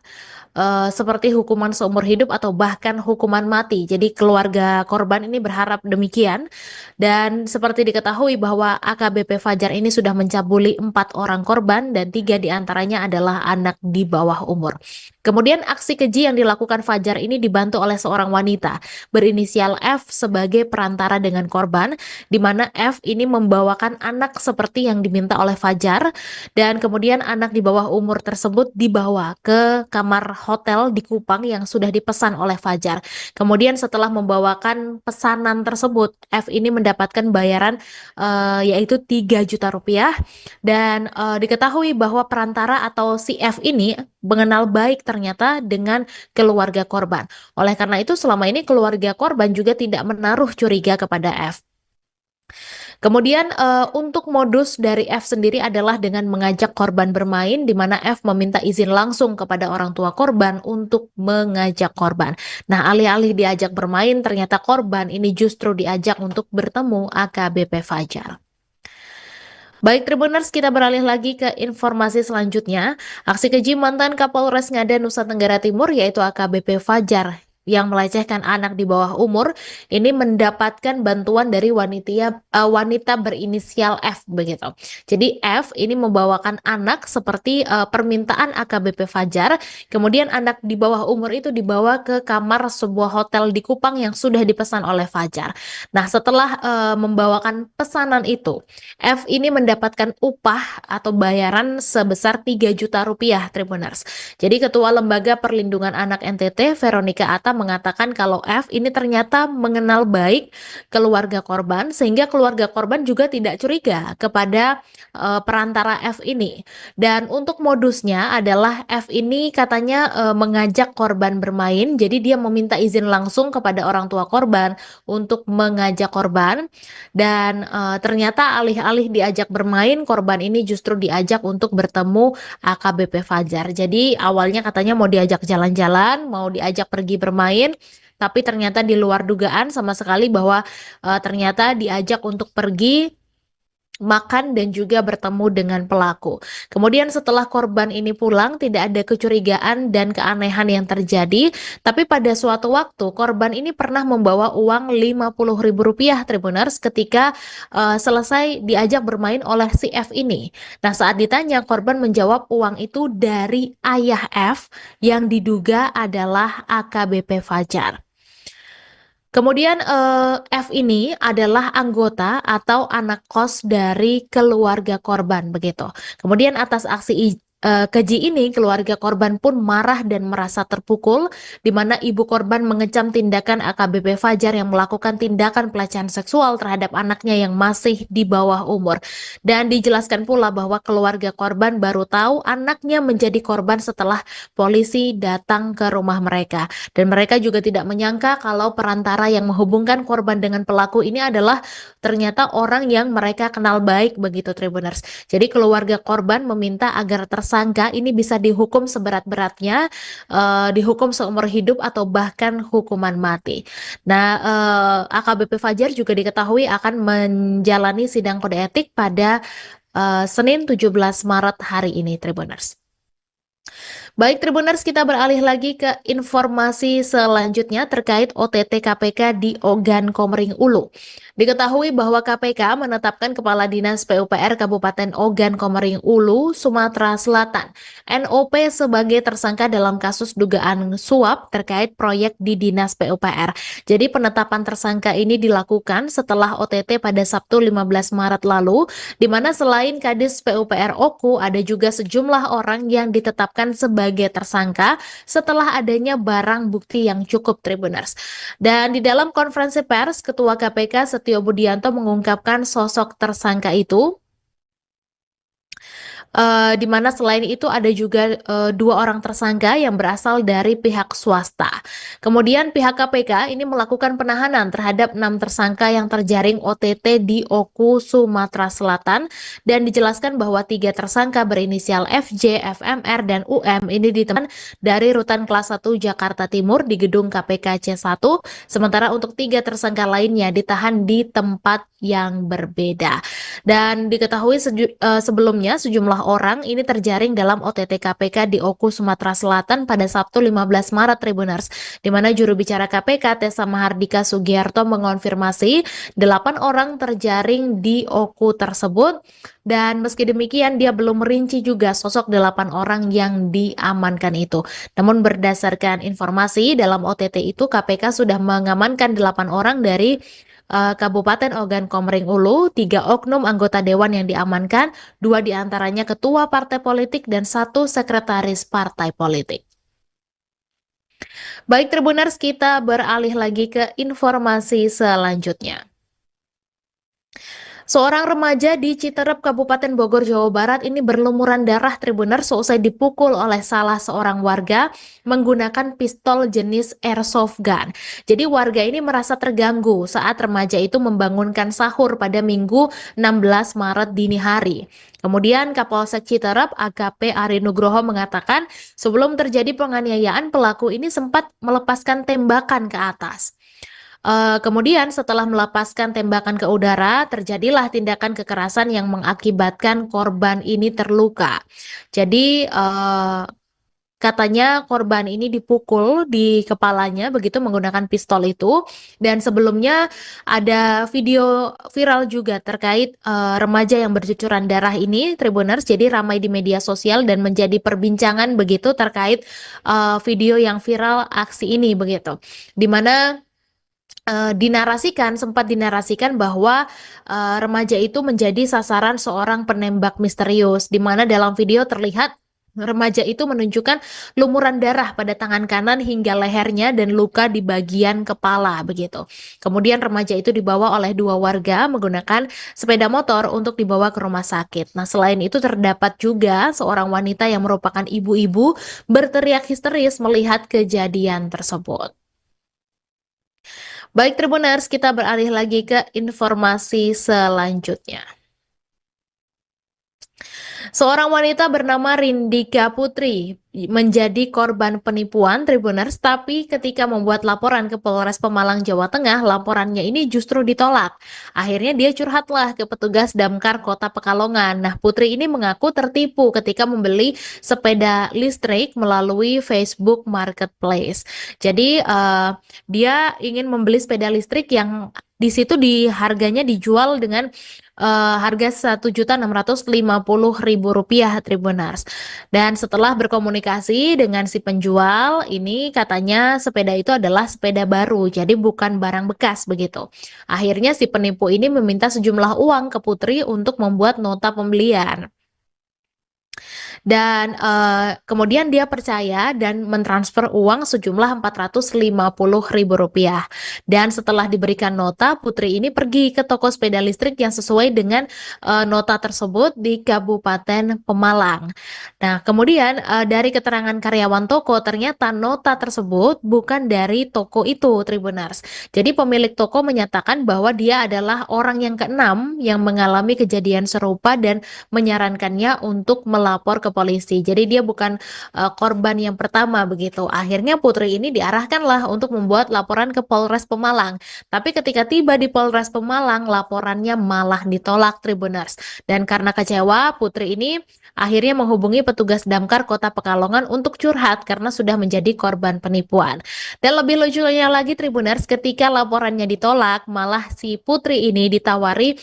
seperti hukuman seumur hidup atau bahkan hukuman mati. Jadi keluarga korban ini berharap demikian. Dan seperti diketahui bahwa AKBP Fajar ini sudah mencabuli 4 orang korban dan 3 diantaranya adalah anak di bawah umur. Kemudian aksi keji yang dilakukan Fajar ini dibantu oleh seorang wanita berinisial F sebagai perantara dengan korban, di mana F ini membawakan anak seperti yang diminta oleh Fajar, dan kemudian anak di bawah umur tersebut dibawa ke kamar hotel di Kupang yang sudah dipesan oleh Fajar. Kemudian setelah membawakan pesanan tersebut, F ini mendapatkan bayaran yaitu 3 juta rupiah, dan diketahui bahwa perantara atau si F ini mengenal baik ternyata dengan keluarga korban. Oleh karena itu selama ini keluarga korban juga tidak menaruh curiga kepada F. Kemudian untuk modus dari F sendiri adalah dengan mengajak korban bermain, di mana F meminta izin langsung kepada orang tua korban untuk mengajak korban. Nah, alih-alih diajak bermain, ternyata korban ini justru diajak untuk bertemu AKBP Fajar. Baik Tribuners, kita beralih lagi ke informasi selanjutnya. Aksi keji mantan Kapolres Ngada Nusa Tenggara Timur yaitu AKBP Fajar yang melecehkan anak di bawah umur ini mendapatkan bantuan dari wanita berinisial F begitu. Jadi F ini membawakan anak seperti permintaan AKBP Fajar, kemudian anak di bawah umur itu dibawa ke kamar sebuah hotel di Kupang yang sudah dipesan oleh Fajar. Nah, setelah membawakan pesanan itu, F ini mendapatkan upah atau bayaran sebesar 3 juta rupiah, Tribuners. Jadi Ketua Lembaga Perlindungan Anak NTT, Veronica Atta, ternyata mengatakan kalau F ini ternyata mengenal baik keluarga korban, sehingga keluarga korban juga tidak curiga kepada perantara F ini. Dan untuk modusnya adalah F ini katanya mengajak korban bermain, jadi dia meminta izin langsung kepada orang tua korban untuk mengajak korban, dan ternyata alih-alih diajak bermain, korban ini justru diajak untuk bertemu AKBP Fajar. Jadi awalnya katanya mau diajak jalan-jalan, mau diajak pergi bermain, tapi ternyata di luar dugaan sama sekali bahwa ternyata diajak untuk pergi makan dan juga bertemu dengan pelaku. Kemudian setelah korban ini pulang, tidak ada kecurigaan dan keanehan yang terjadi, tapi pada suatu waktu korban ini pernah membawa uang Rp50.000 Tribuners ketika selesai diajak bermain oleh si F ini. Nah, saat ditanya, korban menjawab uang itu dari ayah F yang diduga adalah AKBP Fajar. Kemudian F ini adalah anggota atau anak kos dari keluarga korban begitu. Kemudian atas aksi keji ini, keluarga korban pun marah dan merasa terpukul, di mana ibu korban mengecam tindakan AKBP Fajar yang melakukan tindakan pelecehan seksual terhadap anaknya yang masih di bawah umur. Dan dijelaskan pula bahwa keluarga korban baru tahu anaknya menjadi korban setelah polisi datang ke rumah mereka. Dan mereka juga tidak menyangka kalau perantara yang menghubungkan korban dengan pelaku ini adalah ternyata orang yang mereka kenal baik begitu Tribuners. Jadi keluarga korban meminta agar tersangka ini bisa dihukum seberat-beratnya, dihukum seumur hidup atau bahkan hukuman mati. Nah, AKBP Fajar juga diketahui akan menjalani sidang kode etik pada Senin 17 Maret hari ini Tribuners. Baik Tribuners, kita beralih lagi ke informasi selanjutnya terkait OTT KPK di Ogan Komering Ulu. Diketahui bahwa KPK menetapkan Kepala Dinas PUPR Kabupaten Ogan Komering Ulu, Sumatera Selatan, NOP sebagai tersangka dalam kasus dugaan suap terkait proyek di Dinas PUPR. Jadi penetapan tersangka ini dilakukan setelah OTT pada Sabtu 15 Maret lalu, di mana selain Kadis PUPR Oku, ada juga sejumlah orang yang ditetapkan sebagai tersangka setelah adanya barang bukti yang cukup Tribuners. Dan di dalam konferensi pers, Ketua KPK Setio Budianto mengungkapkan sosok tersangka itu, di mana selain itu ada juga 2 orang tersangka yang berasal dari pihak swasta. Kemudian pihak KPK ini melakukan penahanan terhadap 6 tersangka yang terjaring OTT di Oku, Sumatera Selatan, dan dijelaskan bahwa 3 tersangka berinisial FJ, FMR, dan UM ini ditemukan dari Rutan Kelas 1 Jakarta Timur di gedung KPK C1, sementara untuk 3 tersangka lainnya ditahan di tempat yang berbeda. Dan diketahui sebelumnya sejumlah orang ini terjaring dalam OTT KPK di Oku, Sumatera Selatan pada Sabtu 15 Maret Tribuners, di mana juru bicara KPK Tessa Mahardika Sugiarto mengonfirmasi 8 orang terjaring di Oku tersebut, dan meski demikian dia belum merinci juga sosok 8 orang yang diamankan itu. Namun berdasarkan informasi dalam OTT itu, KPK sudah mengamankan 8 orang dari Kabupaten Ogan Komering Ulu, 3 oknum anggota dewan yang diamankan, 2 diantaranya ketua partai politik dan 1 sekretaris partai politik. Baik Tribuners, kita beralih lagi ke informasi selanjutnya. Seorang remaja di Citerep, Kabupaten Bogor, Jawa Barat ini berlumuran darah Tribuners seusai dipukul oleh salah seorang warga menggunakan pistol jenis airsoft gun. Jadi warga ini merasa terganggu saat remaja itu membangunkan sahur pada Minggu 16 Maret dini hari. Kemudian Kapolsek Citerep AKP Ari Nugroho mengatakan sebelum terjadi penganiayaan pelaku ini sempat melepaskan tembakan ke atas. Kemudian setelah melepaskan tembakan ke udara, terjadilah tindakan kekerasan yang mengakibatkan korban ini terluka. Jadi katanya korban ini dipukul di kepalanya begitu menggunakan pistol itu, dan sebelumnya ada video viral juga terkait remaja yang bercucuran darah ini Tribuners, jadi ramai di media sosial dan menjadi perbincangan begitu terkait video yang viral aksi ini begitu, di mana sempat dinarasikan bahwa remaja itu menjadi sasaran seorang penembak misterius, di mana dalam video terlihat Remaja itu menunjukkan lumuran darah pada tangan kanan hingga lehernya dan luka di bagian kepala begitu. Kemudian remaja itu dibawa oleh dua warga menggunakan sepeda motor untuk dibawa ke rumah sakit. Nah, selain itu terdapat juga seorang wanita yang merupakan ibu-ibu berteriak histeris melihat kejadian tersebut. Baik Tribuners, kita beralih lagi ke informasi selanjutnya. Seorang wanita bernama Rindika Putri menjadi korban penipuan Tribuners, tapi ketika membuat laporan ke Polres Pemalang, Jawa Tengah, laporannya ini justru ditolak. Akhirnya dia curhatlah ke petugas Damkar Kota Pekalongan. Nah, Putri ini mengaku tertipu ketika membeli sepeda listrik melalui Facebook Marketplace. Jadi, dia ingin membeli sepeda listrik yang di situ harganya dijual dengan harga Rp1.650.000 Tribuners. Dan setelah berkomunikasi dengan si penjual, ini katanya sepeda itu adalah sepeda baru, jadi bukan barang bekas begitu. Akhirnya si penipu ini meminta sejumlah uang ke Putri untuk membuat nota pembelian. Dan kemudian dia percaya dan mentransfer uang sejumlah Rp450.000. Dan setelah diberikan nota, Putri ini pergi ke toko sepeda listrik yang sesuai dengan nota tersebut di Kabupaten Pemalang. Nah, kemudian dari keterangan karyawan toko, ternyata nota tersebut bukan dari toko itu, Tribuners. Jadi pemilik toko menyatakan bahwa dia adalah orang yang keenam yang mengalami kejadian serupa dan menyarankannya untuk melapor ke polisi. Jadi dia bukan korban yang pertama begitu. Akhirnya Putri ini diarahkanlah untuk membuat laporan ke Polres Pemalang. Tapi ketika tiba di Polres Pemalang, laporannya malah ditolak Tribuners. Dan karena kecewa, Putri ini akhirnya menghubungi petugas Damkar Kota Pekalongan untuk curhat karena sudah menjadi korban penipuan. Dan lebih lucunya lagi Tribuners, ketika laporannya ditolak, malah si Putri ini ditawari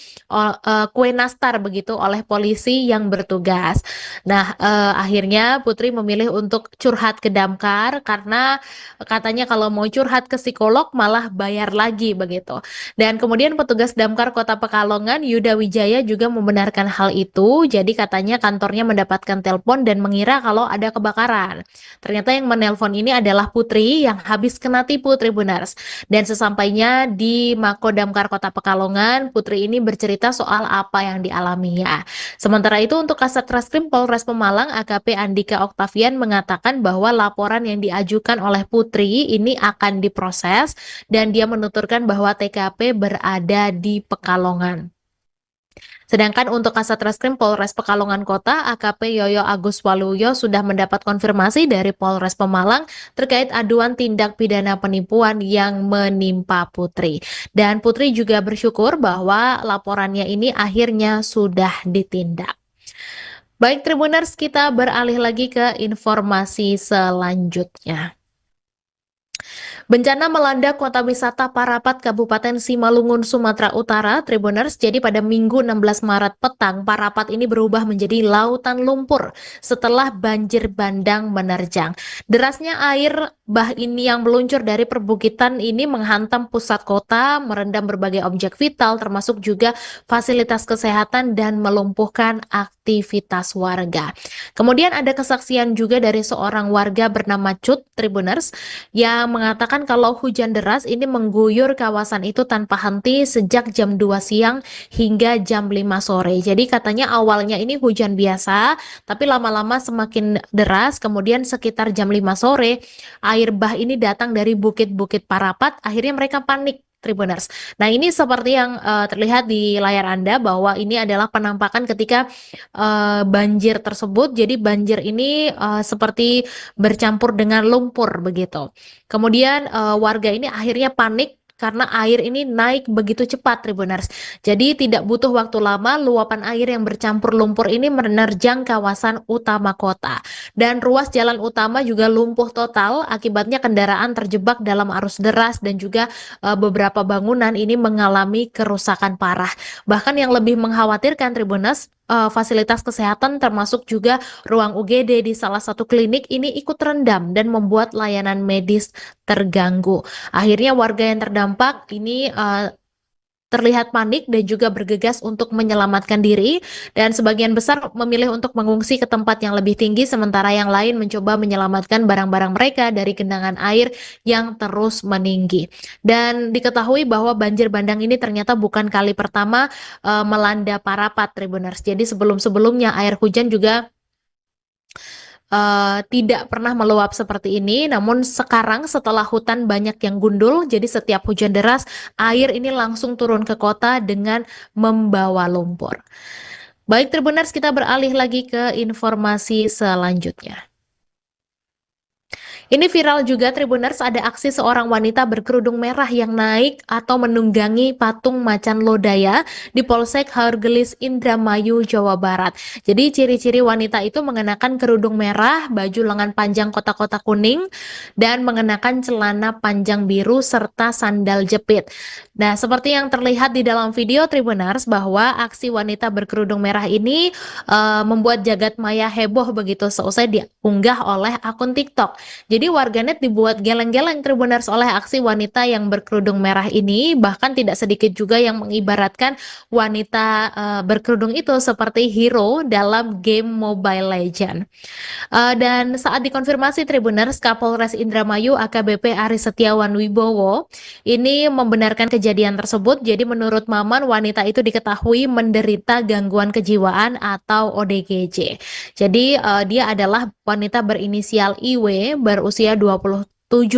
kue nastar begitu oleh polisi yang bertugas. Nah, akhirnya Putri memilih untuk curhat ke Damkar karena katanya kalau mau curhat ke psikolog malah bayar lagi begitu. Dan kemudian petugas Damkar Kota Pekalongan Yuda Wijaya juga membenarkan hal itu. Jadi katanya kantornya mendapatkan telepon dan mengira kalau ada kebakaran. Ternyata yang menelpon ini adalah Putri yang habis kena tipu Tribuners. Dan sesampainya di Mako Damkar Kota Pekalongan, Putri ini bercerita soal apa yang dialaminya. Sementara itu untuk Kasat Reskrim Polres Pemalang AKP Andika Oktavian mengatakan bahwa laporan yang diajukan oleh Putri ini akan diproses dan dia menuturkan bahwa TKP berada di Pekalongan. Sedangkan untuk Kasat Reskrim Polres Pekalongan Kota, AKP Yoyo Agus Waluyo sudah mendapat konfirmasi dari Polres Pemalang terkait aduan tindak pidana penipuan yang menimpa Putri. Dan Putri juga bersyukur bahwa laporannya ini akhirnya sudah ditindak. Baik Tribuners, kita beralih lagi ke informasi selanjutnya. Bencana melanda kota wisata Parapat Kabupaten Simalungun, Sumatera Utara, Tribuners. Jadi pada Minggu 16 Maret petang, Parapat ini berubah menjadi lautan lumpur setelah banjir bandang menerjang. Derasnya air bah ini yang meluncur dari perbukitan ini menghantam pusat kota, merendam berbagai objek vital termasuk juga fasilitas kesehatan dan melumpuhkan aktivitas warga. Kemudian ada kesaksian juga dari seorang warga bernama Cut, Tribuners, yang mengatakan kalau hujan deras ini mengguyur kawasan itu tanpa henti sejak jam 2 siang hingga jam 5 sore. Jadi katanya awalnya ini hujan biasa, tapi lama-lama semakin deras, kemudian sekitar jam 5 sore, air bah ini datang dari bukit-bukit Parapat, akhirnya mereka panik. Tribuners. Nah ini seperti yang terlihat di layar Anda bahwa ini adalah penampakan ketika banjir tersebut. Jadi banjir ini seperti bercampur dengan lumpur begitu. Kemudian warga ini akhirnya panik karena air ini naik begitu cepat Tribuners. Jadi tidak butuh waktu lama, luapan air yang bercampur lumpur ini menerjang kawasan utama kota. Dan ruas jalan utama juga lumpuh total, akibatnya kendaraan terjebak dalam arus deras dan juga beberapa bangunan ini mengalami kerusakan parah. Bahkan yang lebih mengkhawatirkan Tribuners, fasilitas kesehatan termasuk juga ruang UGD di salah satu klinik ini ikut terendam dan membuat layanan medis terganggu. Akhirnya warga yang terdampak ini terlihat panik dan juga bergegas untuk menyelamatkan diri, dan sebagian besar memilih untuk mengungsi ke tempat yang lebih tinggi, sementara yang lain mencoba menyelamatkan barang-barang mereka dari genangan air yang terus meninggi. Dan diketahui bahwa banjir bandang ini ternyata bukan kali pertama melanda Parapat, Tribuners. Jadi sebelum-sebelumnya air hujan juga tidak pernah meluap seperti ini, namun sekarang setelah hutan banyak yang gundul, jadi setiap hujan deras, air ini langsung turun ke kota dengan membawa lumpur. Baik Tribuners, kita beralih lagi ke informasi selanjutnya. Ini viral juga Tribuners, ada aksi seorang wanita berkerudung merah yang naik atau menunggangi patung macan lodaya di Polsek Haurgelis, Indramayu, Jawa Barat. Jadi ciri-ciri wanita itu mengenakan kerudung merah, baju lengan panjang kotak-kotak kuning, dan mengenakan celana panjang biru serta sandal jepit. Nah, seperti yang terlihat di dalam video Tribuners, bahwa aksi wanita berkerudung merah ini membuat jagat maya heboh begitu seusai diunggah oleh akun TikTok. Jadi warganet dibuat geleng-geleng Tribuners oleh aksi wanita yang berkerudung merah ini, bahkan tidak sedikit juga yang mengibaratkan wanita berkerudung itu seperti hero dalam game Mobile Legends. Dan saat dikonfirmasi Tribuners, Kapolres Indramayu AKBP Aris Setiawan Wibowo ini membenarkan kejadian tersebut. Jadi menurut Maman, wanita itu diketahui menderita gangguan kejiwaan atau ODGJ. Jadi dia adalah wanita berinisial IW, berusia 27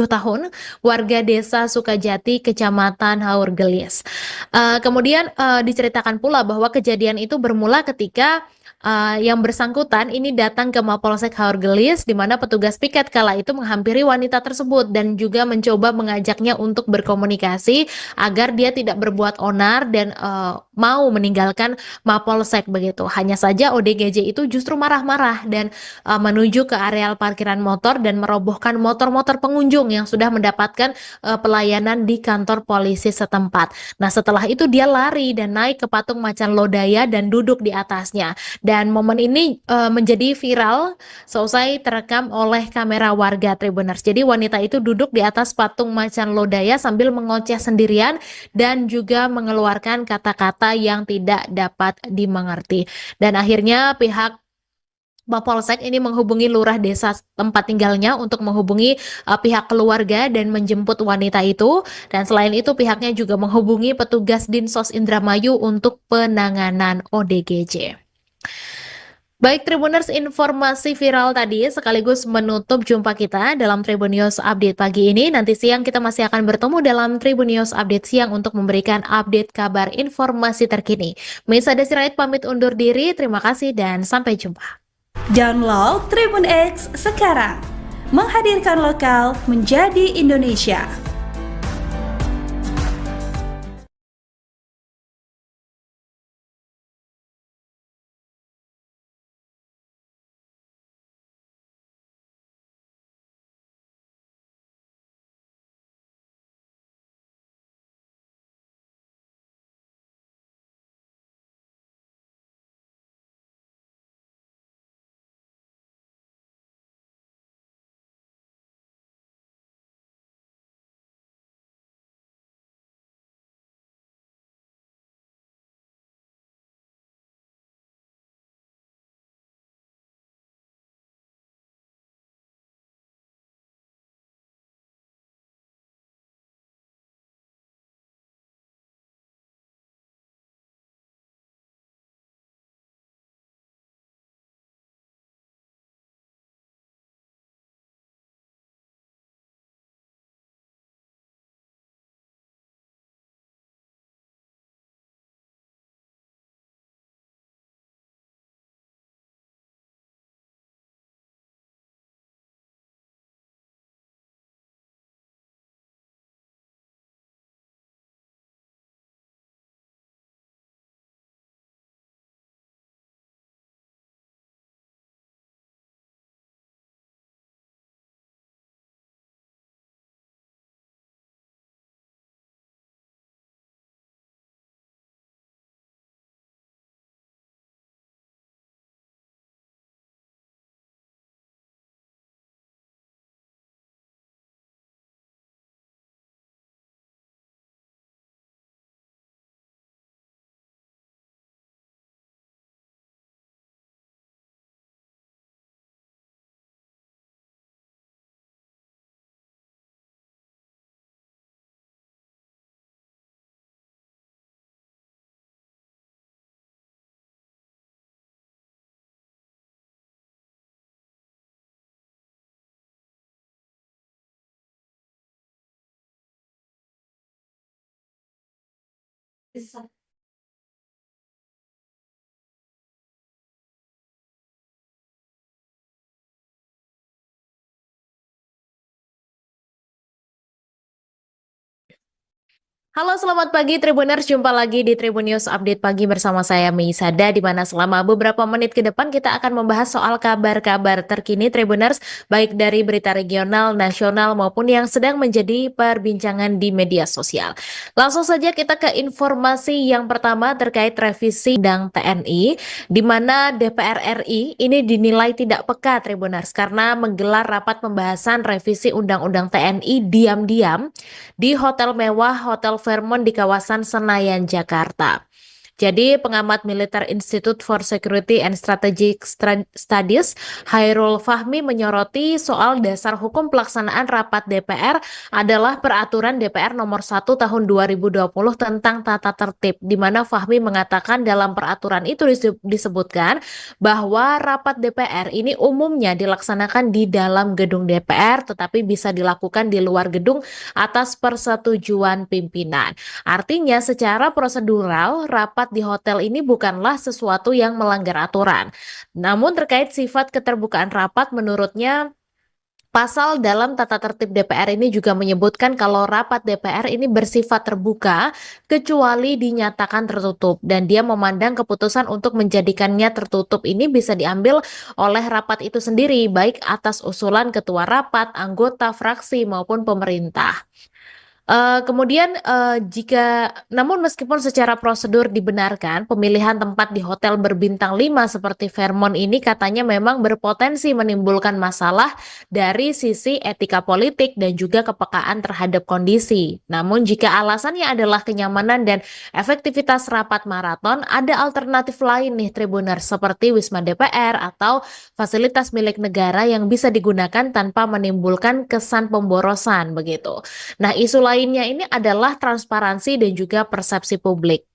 tahun, warga desa Sukajati, Kecamatan Haurgelis. Kemudian diceritakan pula bahwa kejadian itu bermula ketika yang bersangkutan ini datang ke Mapolsek Haurgelis, di mana petugas piket kala itu menghampiri wanita tersebut dan juga mencoba mengajaknya untuk berkomunikasi agar dia tidak berbuat onar dan mau meninggalkan Mapolsek begitu. Hanya saja ODGJ itu justru marah-marah dan menuju ke areal parkiran motor dan merobohkan motor-motor pengunjung yang sudah mendapatkan pelayanan di kantor polisi setempat. Nah, setelah itu dia lari dan naik ke patung macan lodaya dan duduk di atasnya. Dan momen ini menjadi viral seusai terekam oleh kamera warga Tribuners. Jadi wanita itu duduk di atas patung macan lodaya sambil mengoceh sendirian dan juga mengeluarkan kata-kata yang tidak dapat dimengerti. Dan akhirnya pihak Mapolsek ini menghubungi lurah desa tempat tinggalnya untuk menghubungi pihak keluarga dan menjemput wanita itu. Dan selain itu pihaknya juga menghubungi petugas Dinsos Indramayu untuk penanganan ODGJ. Baik Tribuners, informasi viral tadi sekaligus menutup jumpa kita dalam Tribun News Update pagi ini. Nanti siang kita masih akan bertemu dalam Tribun News Update siang untuk memberikan update kabar informasi terkini. Misa Desirait pamit undur diri, terima kasih dan sampai jumpa. Download Tribun X sekarang, menghadirkan lokal menjadi Indonesia. Halo, selamat pagi Tribuners. Jumpa lagi di Tribun News Update Pagi bersama saya Meisada, di mana selama beberapa menit ke depan kita akan membahas soal kabar-kabar terkini Tribuners, baik dari berita regional, nasional, maupun yang sedang menjadi perbincangan di media sosial. Langsung saja kita ke informasi yang pertama terkait revisi Undang TNI, di mana DPR RI ini dinilai tidak peka Tribuners karena menggelar rapat pembahasan revisi Undang-Undang TNI diam-diam di hotel mewah Hotel Fairmont di kawasan Senayan, Jakarta. Jadi pengamat Militer Institute for Security and Strategic Studies Hairul Fahmi menyoroti soal dasar hukum pelaksanaan rapat DPR adalah peraturan DPR nomor 1 tahun 2020 tentang tata tertib, di mana Fahmi mengatakan dalam peraturan itu disebutkan bahwa rapat DPR ini umumnya dilaksanakan di dalam gedung DPR tetapi bisa dilakukan di luar gedung atas persetujuan pimpinan. Artinya secara prosedural rapat di hotel ini bukanlah sesuatu yang melanggar aturan. Namun terkait sifat keterbukaan rapat, menurutnya pasal dalam tata tertib DPR ini juga menyebutkan kalau rapat DPR ini bersifat terbuka kecuali dinyatakan tertutup, dan dia memandang keputusan untuk menjadikannya tertutup ini bisa diambil oleh rapat itu sendiri, baik atas usulan ketua rapat, anggota fraksi maupun pemerintah. Namun meskipun secara prosedur dibenarkan, pemilihan tempat di hotel berbintang 5 seperti Fairmont ini katanya memang berpotensi menimbulkan masalah dari sisi etika politik dan juga kepekaan terhadap kondisi. Namun jika alasannya adalah kenyamanan dan efektivitas rapat maraton, ada alternatif lain nih Tribuners, seperti Wisma DPR atau fasilitas milik negara yang bisa digunakan tanpa menimbulkan kesan pemborosan begitu. Nah, isu lainnya ini adalah transparansi dan juga persepsi publik,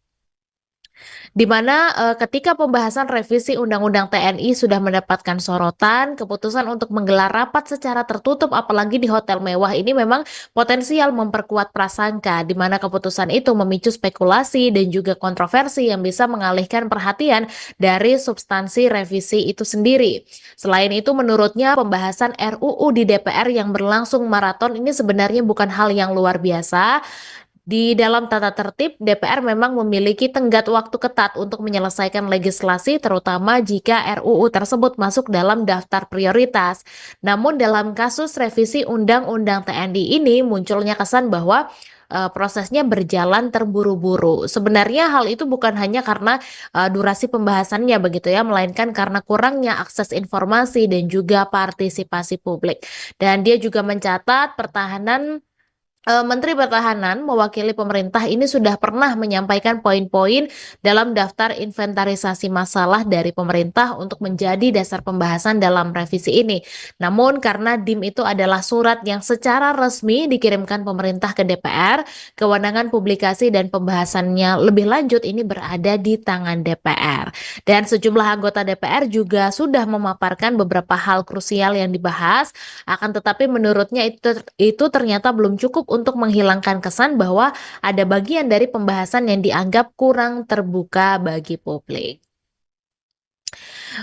di mana ketika pembahasan revisi Undang-Undang TNI sudah mendapatkan sorotan, keputusan untuk menggelar rapat secara tertutup apalagi di hotel mewah ini memang potensial memperkuat prasangka, di mana keputusan itu memicu spekulasi dan juga kontroversi yang bisa mengalihkan perhatian dari substansi revisi itu sendiri. Selain itu, menurutnya pembahasan RUU di DPR yang berlangsung maraton ini sebenarnya bukan hal yang luar biasa. Di dalam tata tertib, DPR memang memiliki tenggat waktu ketat untuk menyelesaikan legislasi, terutama jika RUU tersebut masuk dalam daftar prioritas. Namun dalam kasus revisi Undang-Undang TNI ini munculnya kesan bahwa prosesnya berjalan terburu-buru. Sebenarnya hal itu bukan hanya karena durasi pembahasannya begitu ya, melainkan karena kurangnya akses informasi dan juga partisipasi publik. Dan dia juga mencatat Menteri Pertahanan mewakili pemerintah ini sudah pernah menyampaikan poin-poin dalam daftar inventarisasi masalah dari pemerintah untuk menjadi dasar pembahasan dalam revisi ini. Namun karena DIM itu adalah surat yang secara resmi dikirimkan pemerintah ke DPR, kewenangan publikasi dan pembahasannya lebih lanjut ini berada di tangan DPR. Dan sejumlah anggota DPR juga sudah memaparkan beberapa hal krusial yang dibahas, akan tetapi menurutnya itu ternyata belum cukup untuk menghilangkan kesan bahwa ada bagian dari pembahasan yang dianggap kurang terbuka bagi publik.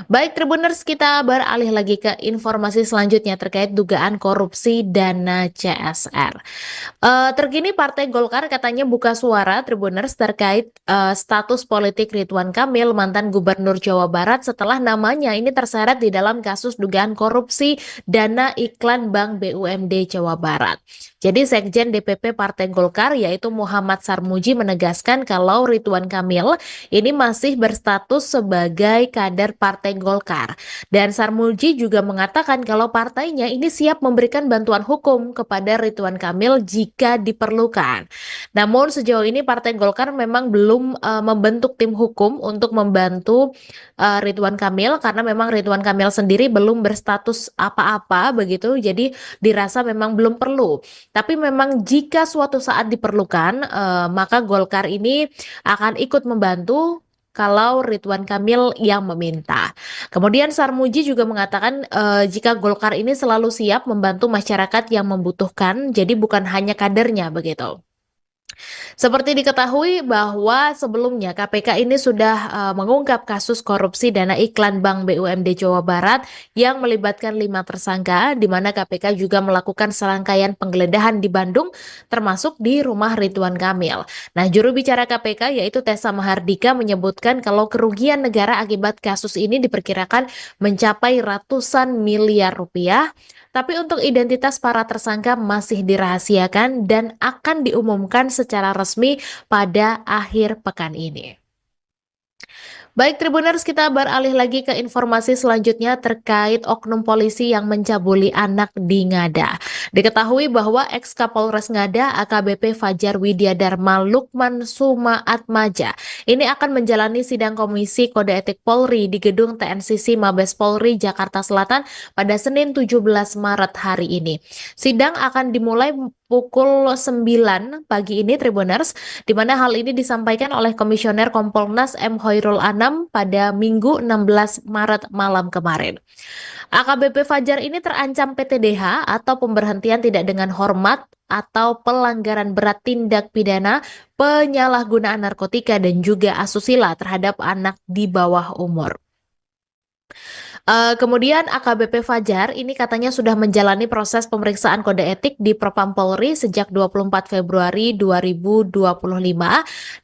Baik Tribuners, kita beralih lagi ke informasi selanjutnya terkait dugaan korupsi dana CSR. Terkini Partai Golkar katanya buka suara Tribuners terkait status politik Ridwan Kamil, mantan Gubernur Jawa Barat, setelah namanya ini terseret di dalam kasus dugaan korupsi dana iklan Bank BUMD Jawa Barat. Jadi Sekjen DPP Partai Golkar yaitu Muhammad Sarmuji menegaskan kalau Ridwan Kamil ini masih berstatus sebagai kader Partai Golkar. Dan Sarmuji juga mengatakan kalau partainya ini siap memberikan bantuan hukum kepada Ridwan Kamil jika diperlukan. Namun sejauh ini Partai Golkar memang belum membentuk tim hukum untuk membantu Ridwan Kamil, karena memang Ridwan Kamil sendiri belum berstatus apa-apa begitu. Jadi dirasa memang belum perlu. Tapi memang jika suatu saat diperlukan, maka Golkar ini akan ikut membantu kalau Ridwan Kamil yang meminta. Kemudian Sarmuji juga mengatakan jika Golkar ini selalu siap membantu masyarakat yang membutuhkan, jadi bukan hanya kadernya begitu. Seperti diketahui bahwa sebelumnya KPK ini sudah mengungkap kasus korupsi dana iklan Bank BUMD Jawa Barat yang melibatkan 5 tersangka, di mana KPK juga melakukan serangkaian penggeledahan di Bandung, termasuk di rumah Ridwan Kamil. Nah, juru bicara KPK yaitu Tessa Mahardika menyebutkan kalau kerugian negara akibat kasus ini diperkirakan mencapai ratusan miliar rupiah. Tapi untuk identitas para tersangka masih dirahasiakan dan akan diumumkan secara resmi pada akhir pekan ini. Baik Tribuners, kita beralih lagi ke informasi selanjutnya terkait oknum polisi yang mencabuli anak di Ngada. Diketahui bahwa ex Kapolres Ngada AKBP Fajar Widyadharma Lukman Sumaatmaja ini akan menjalani sidang Komisi Kode Etik Polri di gedung TNCC Mabes Polri Jakarta Selatan pada Senin 17 Maret hari ini. Sidang akan dimulai pukul 9 pagi ini Tribuners, di mana hal ini disampaikan oleh Komisioner Kompolnas M. Hoirul Anam pada Minggu 16 Maret malam kemarin. AKBP Fajar ini terancam PTDH atau pemberhentian tidak dengan hormat atau pelanggaran berat tindak pidana penyalahgunaan narkotika dan juga asusila terhadap anak di bawah umur. Kemudian AKBP Fajar ini katanya sudah menjalani proses pemeriksaan kode etik di Propam Polri sejak 24 Februari 2025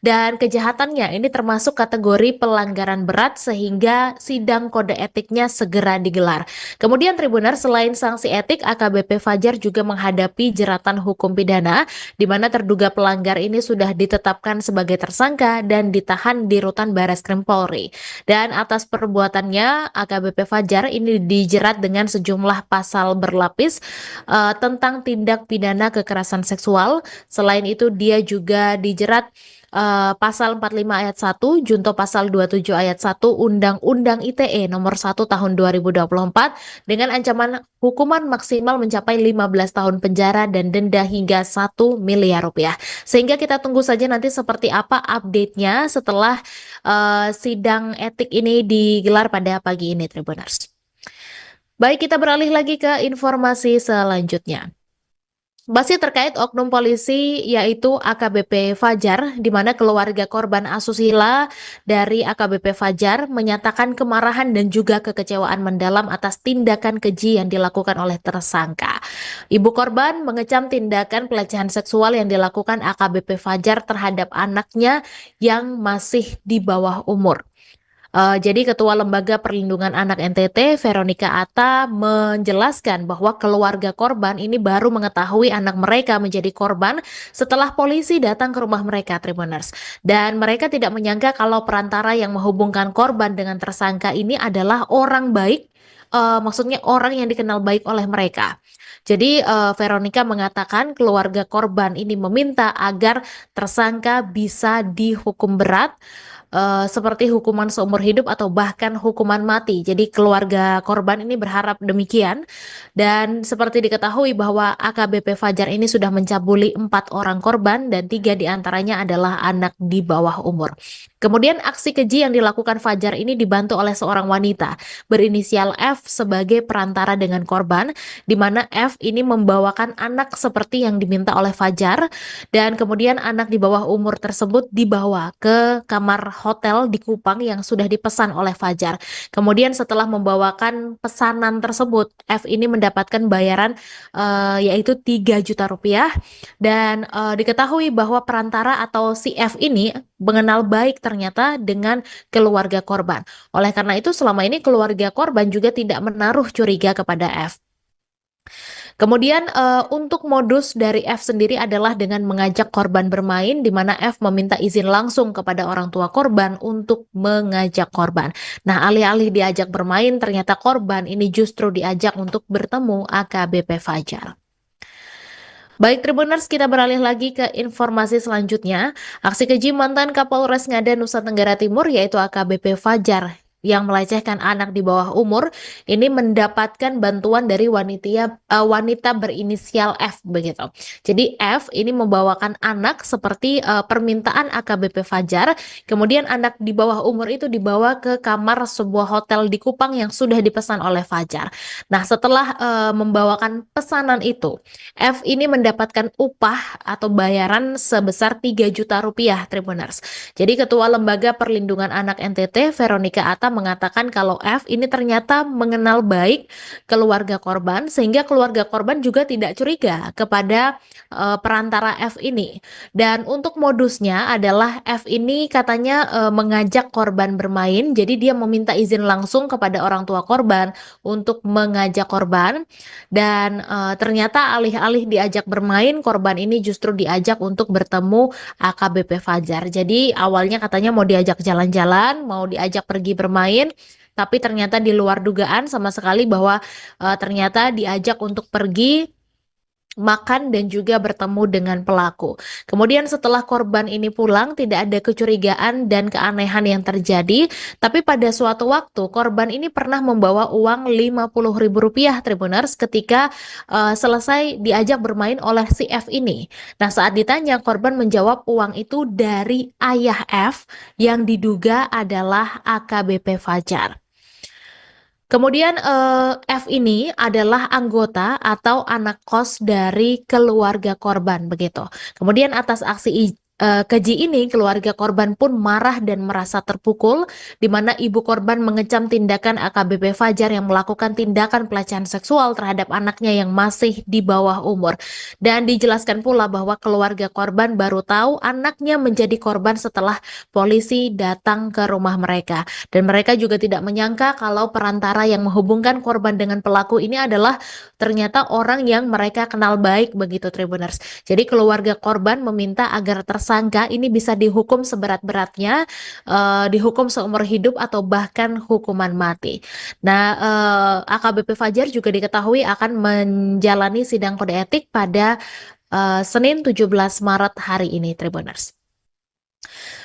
dan kejahatannya ini termasuk kategori pelanggaran berat sehingga sidang kode etiknya segera digelar. Kemudian Tribuner, selain sanksi etik, AKBP Fajar juga menghadapi jeratan hukum pidana di mana terduga pelanggar ini sudah ditetapkan sebagai tersangka dan ditahan di Rutan Bareskrim Polri. Dan atas perbuatannya AKBP Fajar ini dijerat dengan sejumlah pasal berlapis tentang tindak pidana kekerasan seksual. Selain itu dia juga dijerat pasal 45 ayat 1, junto pasal 27 ayat 1 Undang-Undang ITE nomor 1 tahun 2024 dengan ancaman hukuman maksimal mencapai 15 tahun penjara dan denda hingga 1 miliar rupiah. Sehingga kita tunggu saja nanti seperti apa update-nya setelah sidang etik ini digelar pada pagi ini, Tribuners. Baik, kita beralih lagi ke informasi selanjutnya. Masih terkait oknum polisi yaitu AKBP Fajar, di mana keluarga korban asusila dari AKBP Fajar menyatakan kemarahan dan juga kekecewaan mendalam atas tindakan keji yang dilakukan oleh tersangka. Ibu korban mengecam tindakan pelecehan seksual yang dilakukan AKBP Fajar terhadap anaknya yang masih di bawah umur. Jadi Ketua Lembaga Perlindungan Anak NTT, Veronica Atta, menjelaskan bahwa keluarga korban ini baru mengetahui anak mereka menjadi korban setelah polisi datang ke rumah mereka, Tribuners. Dan mereka tidak menyangka kalau perantara yang menghubungkan korban dengan tersangka ini adalah orang baik, maksudnya orang yang dikenal baik oleh mereka. Jadi Veronica mengatakan keluarga korban ini meminta agar tersangka bisa dihukum berat, seperti hukuman seumur hidup atau bahkan hukuman mati. Jadi keluarga korban ini berharap demikian. Dan seperti diketahui bahwa AKBP Fajar ini sudah mencabuli 4 orang korban dan 3 diantaranya adalah anak di bawah umur. Kemudian aksi keji yang dilakukan Fajar ini dibantu oleh seorang wanita berinisial F sebagai perantara dengan korban, di mana F ini membawakan anak seperti yang diminta oleh Fajar, dan kemudian anak di bawah umur tersebut dibawa ke kamar hotel di Kupang yang sudah dipesan oleh Fajar. Kemudian setelah membawakan pesanan tersebut, F ini mendapatkan bayaran yaitu 3 juta rupiah, dan diketahui bahwa perantara atau si F ini mengenal baik ternyata dengan keluarga korban. Oleh karena itu selama ini keluarga korban juga tidak menaruh curiga kepada F. Kemudian untuk modus dari F sendiri adalah dengan mengajak korban bermain, di mana F meminta izin langsung kepada orang tua korban untuk mengajak korban. Nah, alih-alih diajak bermain, ternyata korban ini justru diajak untuk bertemu AKBP Fajar. Baik Tribuners, kita beralih lagi ke informasi selanjutnya. Aksi keji mantan Kapolres Ngada Nusa Tenggara Timur yaitu AKBP Fajar yang melecehkan anak di bawah umur ini mendapatkan bantuan dari wanita berinisial F begitu. Jadi F ini membawakan anak seperti permintaan AKBP Fajar, kemudian anak di bawah umur itu dibawa ke kamar sebuah hotel di Kupang yang sudah dipesan oleh Fajar. Nah, setelah membawakan pesanan itu, F ini mendapatkan upah atau bayaran sebesar 3 juta rupiah, Tribuners. Jadi Ketua Lembaga Perlindungan Anak NTT, Veronica Atta mengatakan kalau F ini ternyata mengenal baik keluarga korban sehingga keluarga korban juga tidak curiga kepada perantara F ini. Dan untuk modusnya adalah F ini katanya mengajak korban bermain, jadi dia meminta izin langsung kepada orang tua korban untuk mengajak korban dan ternyata alih-alih diajak bermain, korban ini justru diajak untuk bertemu AKBP Fajar. Jadi awalnya katanya mau diajak jalan-jalan, mau diajak pergi bermain, tapi ternyata di luar dugaan sama sekali bahwa ternyata diajak untuk pergi makan dan juga bertemu dengan pelaku. Kemudian setelah korban ini pulang, tidak ada kecurigaan dan keanehan yang terjadi, tapi pada suatu waktu korban ini pernah membawa uang Rp50.000 Tribuners ketika selesai diajak bermain oleh si F ini. Nah, saat ditanya korban menjawab uang itu dari ayah F yang diduga adalah AKBP Fajar. Kemudian F ini adalah anggota atau anak kos dari keluarga korban begitu. Kemudian atas aksi keji ini keluarga korban pun marah dan merasa terpukul di mana ibu korban mengecam tindakan AKBP Fajar yang melakukan tindakan pelecehan seksual terhadap anaknya yang masih di bawah umur. Dan dijelaskan pula bahwa keluarga korban baru tahu anaknya menjadi korban setelah polisi datang ke rumah mereka. Dan mereka juga tidak menyangka kalau perantara yang menghubungkan korban dengan pelaku ini adalah ternyata orang yang mereka kenal baik begitu Tribuners. Jadi keluarga korban meminta agar tersangka ini bisa dihukum seberat-beratnya, dihukum seumur hidup atau bahkan hukuman mati. Nah, AKBP Fajar juga diketahui akan menjalani sidang kode etik pada Senin 17 Maret hari ini Tribuners.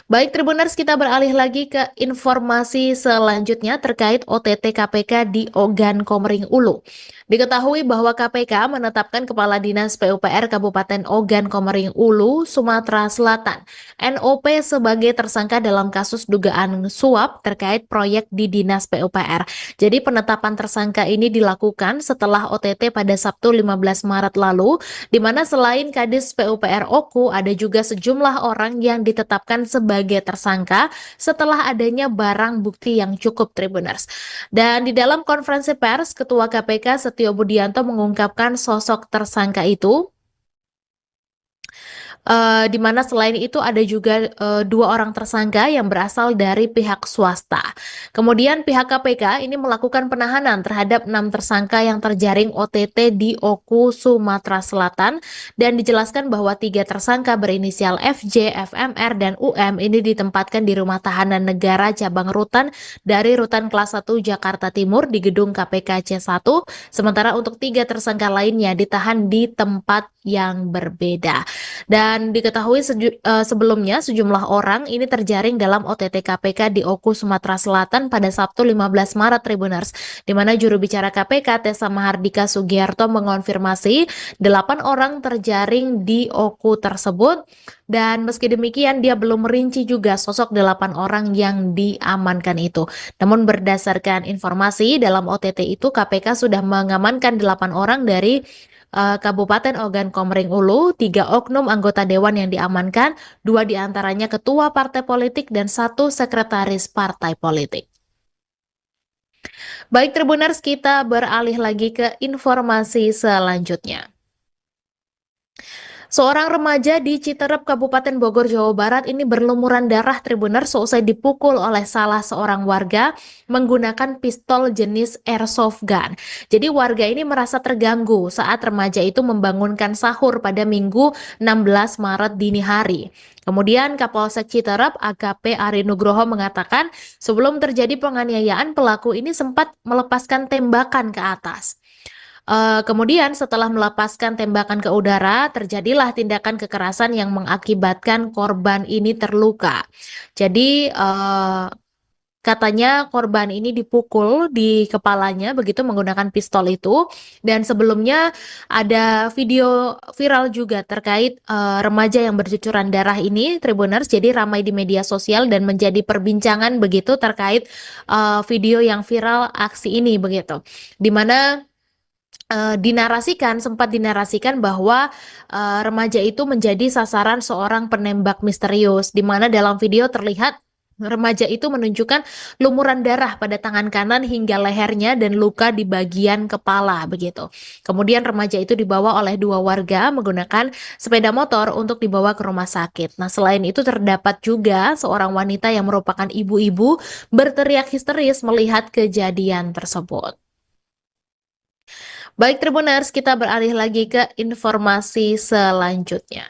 Baik Tribuners, kita beralih lagi ke informasi selanjutnya terkait OTT KPK di Ogan Komering Ulu. Diketahui bahwa KPK menetapkan Kepala Dinas PUPR Kabupaten Ogan Komering Ulu, Sumatera Selatan, NOP sebagai tersangka dalam kasus dugaan suap terkait proyek di Dinas PUPR. Jadi penetapan tersangka ini dilakukan setelah OTT pada Sabtu 15 Maret lalu, di mana selain Kadis PUPR Oku, ada juga sejumlah orang yang ditetapkan sebagai tersangka setelah adanya barang bukti yang cukup Tribuners. Dan di dalam konferensi pers, Ketua KPK Setio Budianto mengungkapkan sosok tersangka itu, di mana selain itu ada juga 2 orang tersangka yang berasal dari pihak swasta. Kemudian pihak KPK ini melakukan penahanan terhadap 6 tersangka yang terjaring OTT di Oku, Sumatera Selatan, dan dijelaskan bahwa 3 tersangka berinisial FJ, FMR, dan UM ini ditempatkan di Rumah Tahanan Negara Cabang Rutan dari Rutan Kelas 1 Jakarta Timur di Gedung KPK C1, sementara untuk 3 tersangka lainnya ditahan di tempat yang berbeda. Dan diketahui sebelumnya sejumlah orang ini terjaring dalam OTT KPK di Oku, Sumatera Selatan pada Sabtu 15 Maret Tribuners, di mana juru bicara KPK Tessa Mahardika Sugiarto mengonfirmasi 8 orang terjaring di Oku tersebut, dan meski demikian dia belum merinci juga sosok 8 orang yang diamankan itu. Namun berdasarkan informasi dalam OTT itu KPK sudah mengamankan 8 orang dari Kabupaten Ogan Komering Ulu, 3 oknum anggota dewan yang diamankan, 2 diantaranya ketua partai politik dan 1 sekretaris partai politik. Baik Tribuners, kita beralih lagi ke informasi selanjutnya. Seorang remaja di Citerep, Kabupaten Bogor, Jawa Barat ini berlumuran darah Tribuners seusai dipukul oleh salah seorang warga menggunakan pistol jenis airsoft gun. Jadi warga ini merasa terganggu saat remaja itu membangunkan sahur pada Minggu 16 Maret dini hari. Kemudian Kapolsek Citerep AKP Ari Nugroho mengatakan sebelum terjadi penganiayaan pelaku ini sempat melepaskan tembakan ke atas. Kemudian setelah melepaskan tembakan ke udara, terjadilah tindakan kekerasan yang mengakibatkan korban ini terluka. Jadi Katanya korban ini dipukul di kepalanya begitu menggunakan pistol itu, dan sebelumnya ada video viral juga terkait, remaja yang bercucuran darah ini, Tribuners, jadi ramai di media sosial dan menjadi perbincangan begitu terkait, video yang viral aksi ini begitu. Di mana sempat dinarasikan bahwa, remaja itu menjadi sasaran seorang penembak misterius, di mana dalam video terlihat remaja itu menunjukkan lumuran darah pada tangan kanan hingga lehernya dan luka di bagian kepala begitu. Kemudian remaja itu dibawa oleh 2 warga menggunakan sepeda motor untuk dibawa ke rumah sakit. Nah, selain itu terdapat juga seorang wanita yang merupakan ibu-ibu berteriak histeris melihat kejadian tersebut. Baik Tribuners, kita beralih lagi ke informasi selanjutnya.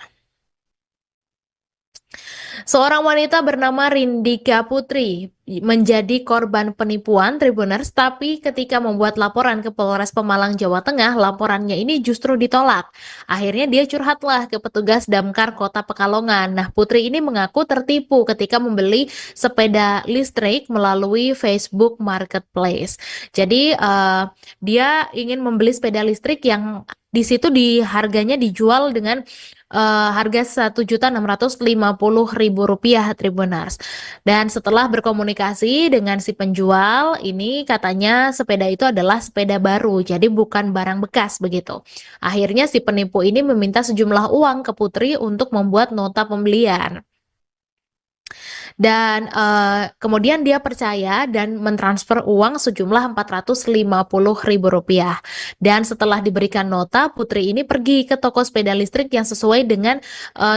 Seorang wanita bernama Rindika Putri menjadi korban penipuan Tribuners, tapi ketika membuat laporan ke Polres Pemalang, Jawa Tengah, laporannya ini justru ditolak. Akhirnya dia curhatlah ke petugas Damkar Kota Pekalongan. Nah, Putri ini mengaku tertipu ketika membeli sepeda listrik melalui Facebook Marketplace. Jadi, dia ingin membeli sepeda listrik yang di situ harganya dijual dengan harga Rp1.650.000 Tribuners. Dan setelah berkomunikasi dengan si penjual, ini katanya sepeda itu adalah sepeda baru, jadi bukan barang bekas begitu. Akhirnya si penipu ini meminta sejumlah uang ke Putri untuk membuat nota pembelian. Dan kemudian dia percaya dan mentransfer uang sejumlah Rp450.000. Dan setelah diberikan nota, Putri ini pergi ke toko sepeda listrik yang sesuai dengan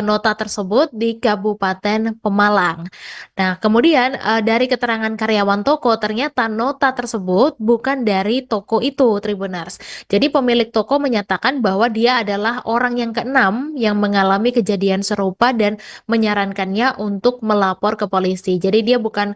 nota tersebut di Kabupaten Pemalang. Nah, kemudian dari keterangan karyawan toko, ternyata nota tersebut bukan dari toko itu, Tribuners. Jadi pemilik toko menyatakan bahwa dia adalah orang yang keenam yang mengalami kejadian serupa dan menyarankannya untuk melapor ke polisi. Jadi dia bukan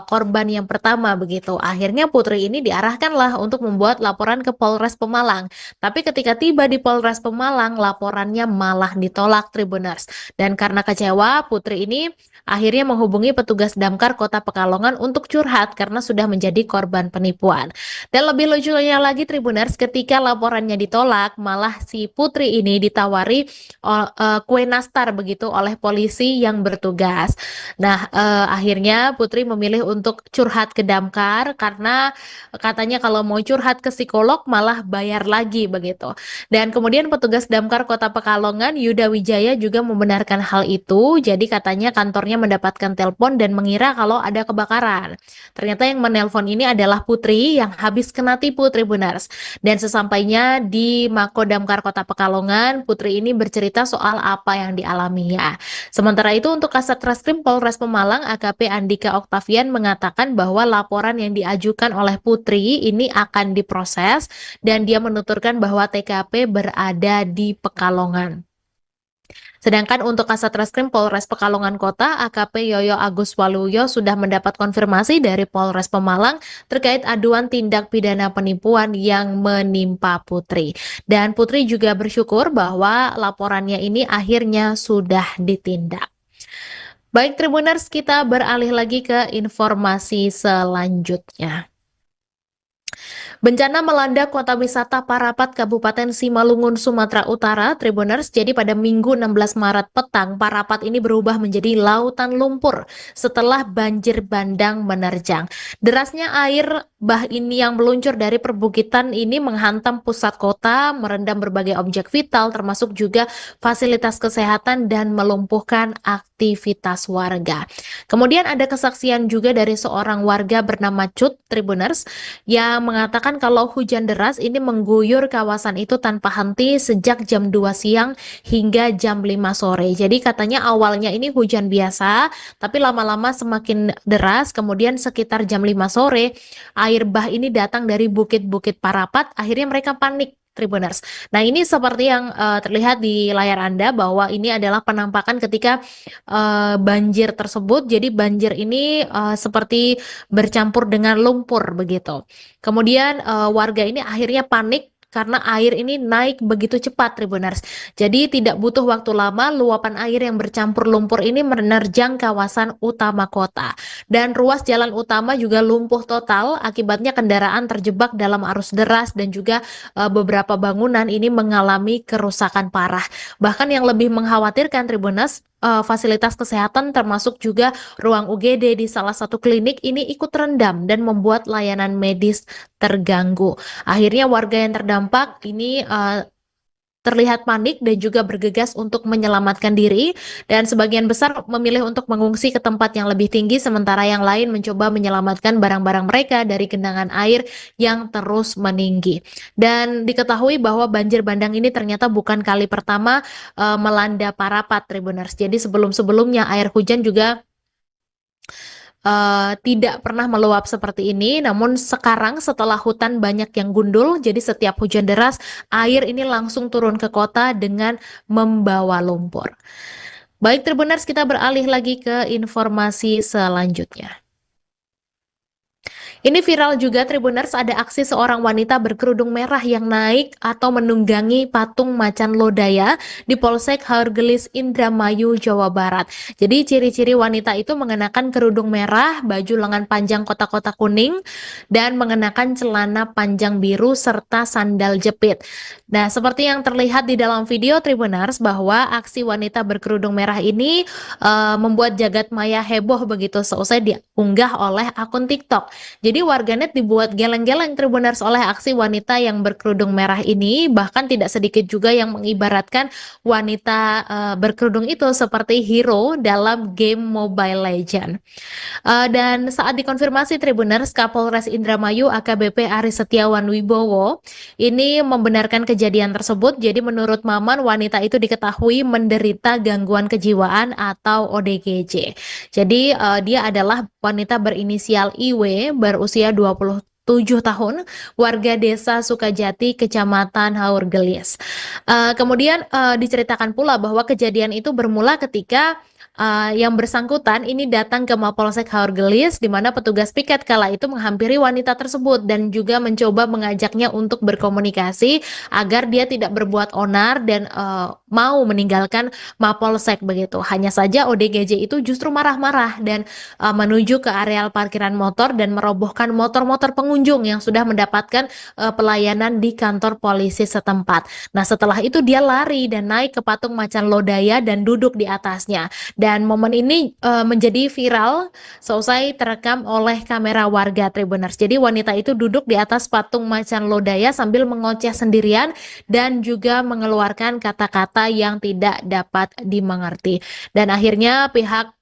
korban yang pertama begitu. Akhirnya Putri ini diarahkanlah untuk membuat laporan ke Polres Pemalang. Tapi ketika tiba di Polres Pemalang, laporannya malah ditolak, Tribuners. Dan karena kecewa, Putri ini akhirnya menghubungi petugas Damkar Kota Pekalongan untuk curhat karena sudah menjadi korban penipuan. Dan lebih lucunya lagi, Tribuners, ketika laporannya ditolak, malah si Putri ini ditawari kue nastar begitu oleh polisi yang bertugas. Nah, akhirnya Putri memilih untuk curhat ke Damkar karena katanya kalau mau curhat ke psikolog malah bayar lagi begitu. Dan kemudian petugas Damkar Kota Pekalongan, Yuda Wijaya, juga membenarkan hal itu. Jadi katanya kantornya mendapatkan telepon dan mengira kalau ada kebakaran. Ternyata yang menelpon ini adalah Putri yang habis kena tipu, Tribuners. Dan sesampainya di Mako Damkar Kota Pekalongan, Putri ini bercerita soal apa yang dialaminya. Sementara itu untuk Kasat Reskrim Polres Pemalang, AKP Andika Oktavian mengatakan bahwa laporan yang diajukan oleh Putri ini akan diproses dan dia menuturkan bahwa TKP berada di Pekalongan. Sedangkan untuk Kasat Reskrim Polres Pekalongan Kota, AKP Yoyo Agus Waluyo sudah mendapat konfirmasi dari Polres Pemalang terkait aduan tindak pidana penipuan yang menimpa Putri. Dan Putri juga bersyukur bahwa laporannya ini akhirnya sudah ditindak. Baik Tribuners, kita beralih lagi ke informasi selanjutnya. Bencana melanda kota wisata Parapat, Kabupaten Simalungun, Sumatera Utara, Tribuners. Jadi pada Minggu 16 Maret petang, Parapat ini berubah menjadi lautan lumpur setelah banjir bandang menerjang. Derasnya air bah ini yang meluncur dari perbukitan ini menghantam pusat kota, merendam berbagai objek vital termasuk juga fasilitas kesehatan dan melumpuhkan aktivitas warga. Kemudian ada kesaksian juga dari seorang warga bernama Cut, Tribuners, yang mengatakan kalau hujan deras ini mengguyur kawasan itu tanpa henti sejak jam 2 siang hingga jam 5 sore. Jadi katanya awalnya ini hujan biasa, tapi lama-lama semakin deras, kemudian sekitar jam 5 sore, air bah ini datang dari bukit-bukit Parapat, akhirnya mereka panik, Tribuners. Nah, ini seperti yang terlihat di layar Anda bahwa ini adalah penampakan ketika banjir tersebut. Jadi banjir ini seperti bercampur dengan lumpur begitu. Kemudian warga ini akhirnya panik karena air ini naik begitu cepat, Tribuners. Jadi tidak butuh waktu lama, luapan air yang bercampur lumpur ini menerjang kawasan utama kota. Dan ruas jalan utama juga lumpuh total, akibatnya kendaraan terjebak dalam arus deras dan juga beberapa bangunan ini mengalami kerusakan parah. Bahkan yang lebih mengkhawatirkan, Tribuners, fasilitas kesehatan termasuk juga ruang UGD di salah satu klinik ini ikut terendam dan membuat layanan medis terganggu. Akhirnya warga yang terdampak ini terlihat panik dan juga bergegas untuk menyelamatkan diri, dan sebagian besar memilih untuk mengungsi ke tempat yang lebih tinggi, sementara yang lain mencoba menyelamatkan barang-barang mereka dari genangan air yang terus meninggi. Dan diketahui bahwa banjir bandang ini ternyata bukan kali pertama melanda Parapat, Tribuners. Jadi sebelum-sebelumnya air hujan juga tidak pernah meluap seperti ini, namun sekarang setelah hutan banyak yang gundul, jadi setiap hujan deras, air ini langsung turun ke kota dengan membawa lumpur. Baik, Tribuners, kita beralih lagi ke informasi selanjutnya. Ini viral juga, Tribuners, ada aksi seorang wanita berkerudung merah yang naik atau menunggangi patung macan lodaya di Polsek Haurgelis, Indramayu, Jawa Barat. Jadi ciri-ciri wanita itu mengenakan kerudung merah, baju lengan panjang kotak-kotak kuning, dan mengenakan celana panjang biru serta sandal jepit. Nah, seperti yang terlihat di dalam video, Tribuners, bahwa aksi wanita berkerudung merah ini membuat jagat maya heboh begitu seusai diunggah oleh akun TikTok. Jadi warganet dibuat geleng-geleng, Tribuners, oleh aksi wanita yang berkerudung merah ini. Bahkan tidak sedikit juga yang mengibaratkan wanita berkerudung itu seperti hero dalam game Mobile Legends. Dan saat dikonfirmasi, Tribuners, Kapolres Indramayu AKBP Aris Setiawan Wibowo ini membenarkan kejadian tersebut. Jadi menurut Maman, wanita itu diketahui menderita gangguan kejiwaan atau ODGJ. Jadi dia adalah wanita berinisial IW, berusia 27 tahun, warga desa Sukajati, Kecamatan Haurgelis. Kemudian diceritakan pula bahwa kejadian itu bermula ketika yang bersangkutan ini datang ke Mapolsek Haurgelis, di mana petugas piket kala itu menghampiri wanita tersebut dan juga mencoba mengajaknya untuk berkomunikasi agar dia tidak berbuat onar dan mau meninggalkan Mapolsek begitu. Hanya saja ODGJ itu justru marah-marah dan menuju ke areal parkiran motor dan merobohkan motor-motor pengunjung yang sudah mendapatkan pelayanan di kantor polisi setempat. Nah, setelah itu dia lari dan naik ke patung macan lodaya dan duduk di atasnya. Dan momen ini menjadi viral seusai terekam oleh kamera warga, Tribuners. Jadi wanita itu duduk di atas patung macan lodaya sambil mengoceh sendirian dan juga mengeluarkan kata-kata yang tidak dapat dimengerti. Dan akhirnya pihak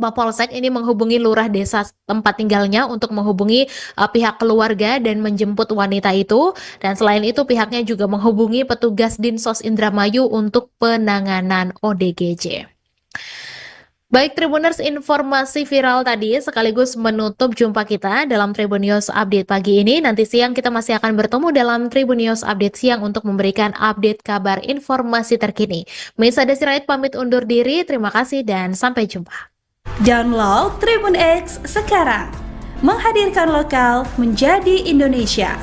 Mapolsek ini menghubungi lurah desa tempat tinggalnya untuk menghubungi pihak keluarga dan menjemput wanita itu. Dan selain itu pihaknya juga menghubungi petugas Dinsos Indramayu untuk penanganan ODGJ. Baik, Tribuners, informasi viral tadi sekaligus menutup jumpa kita dalam Tribun News Update pagi ini. Nanti siang kita masih akan bertemu dalam Tribun News Update siang untuk memberikan update kabar informasi terkini. Maisa Desirait pamit undur diri, terima kasih dan sampai jumpa. Download Tribun X sekarang, menghadirkan lokal menjadi Indonesia.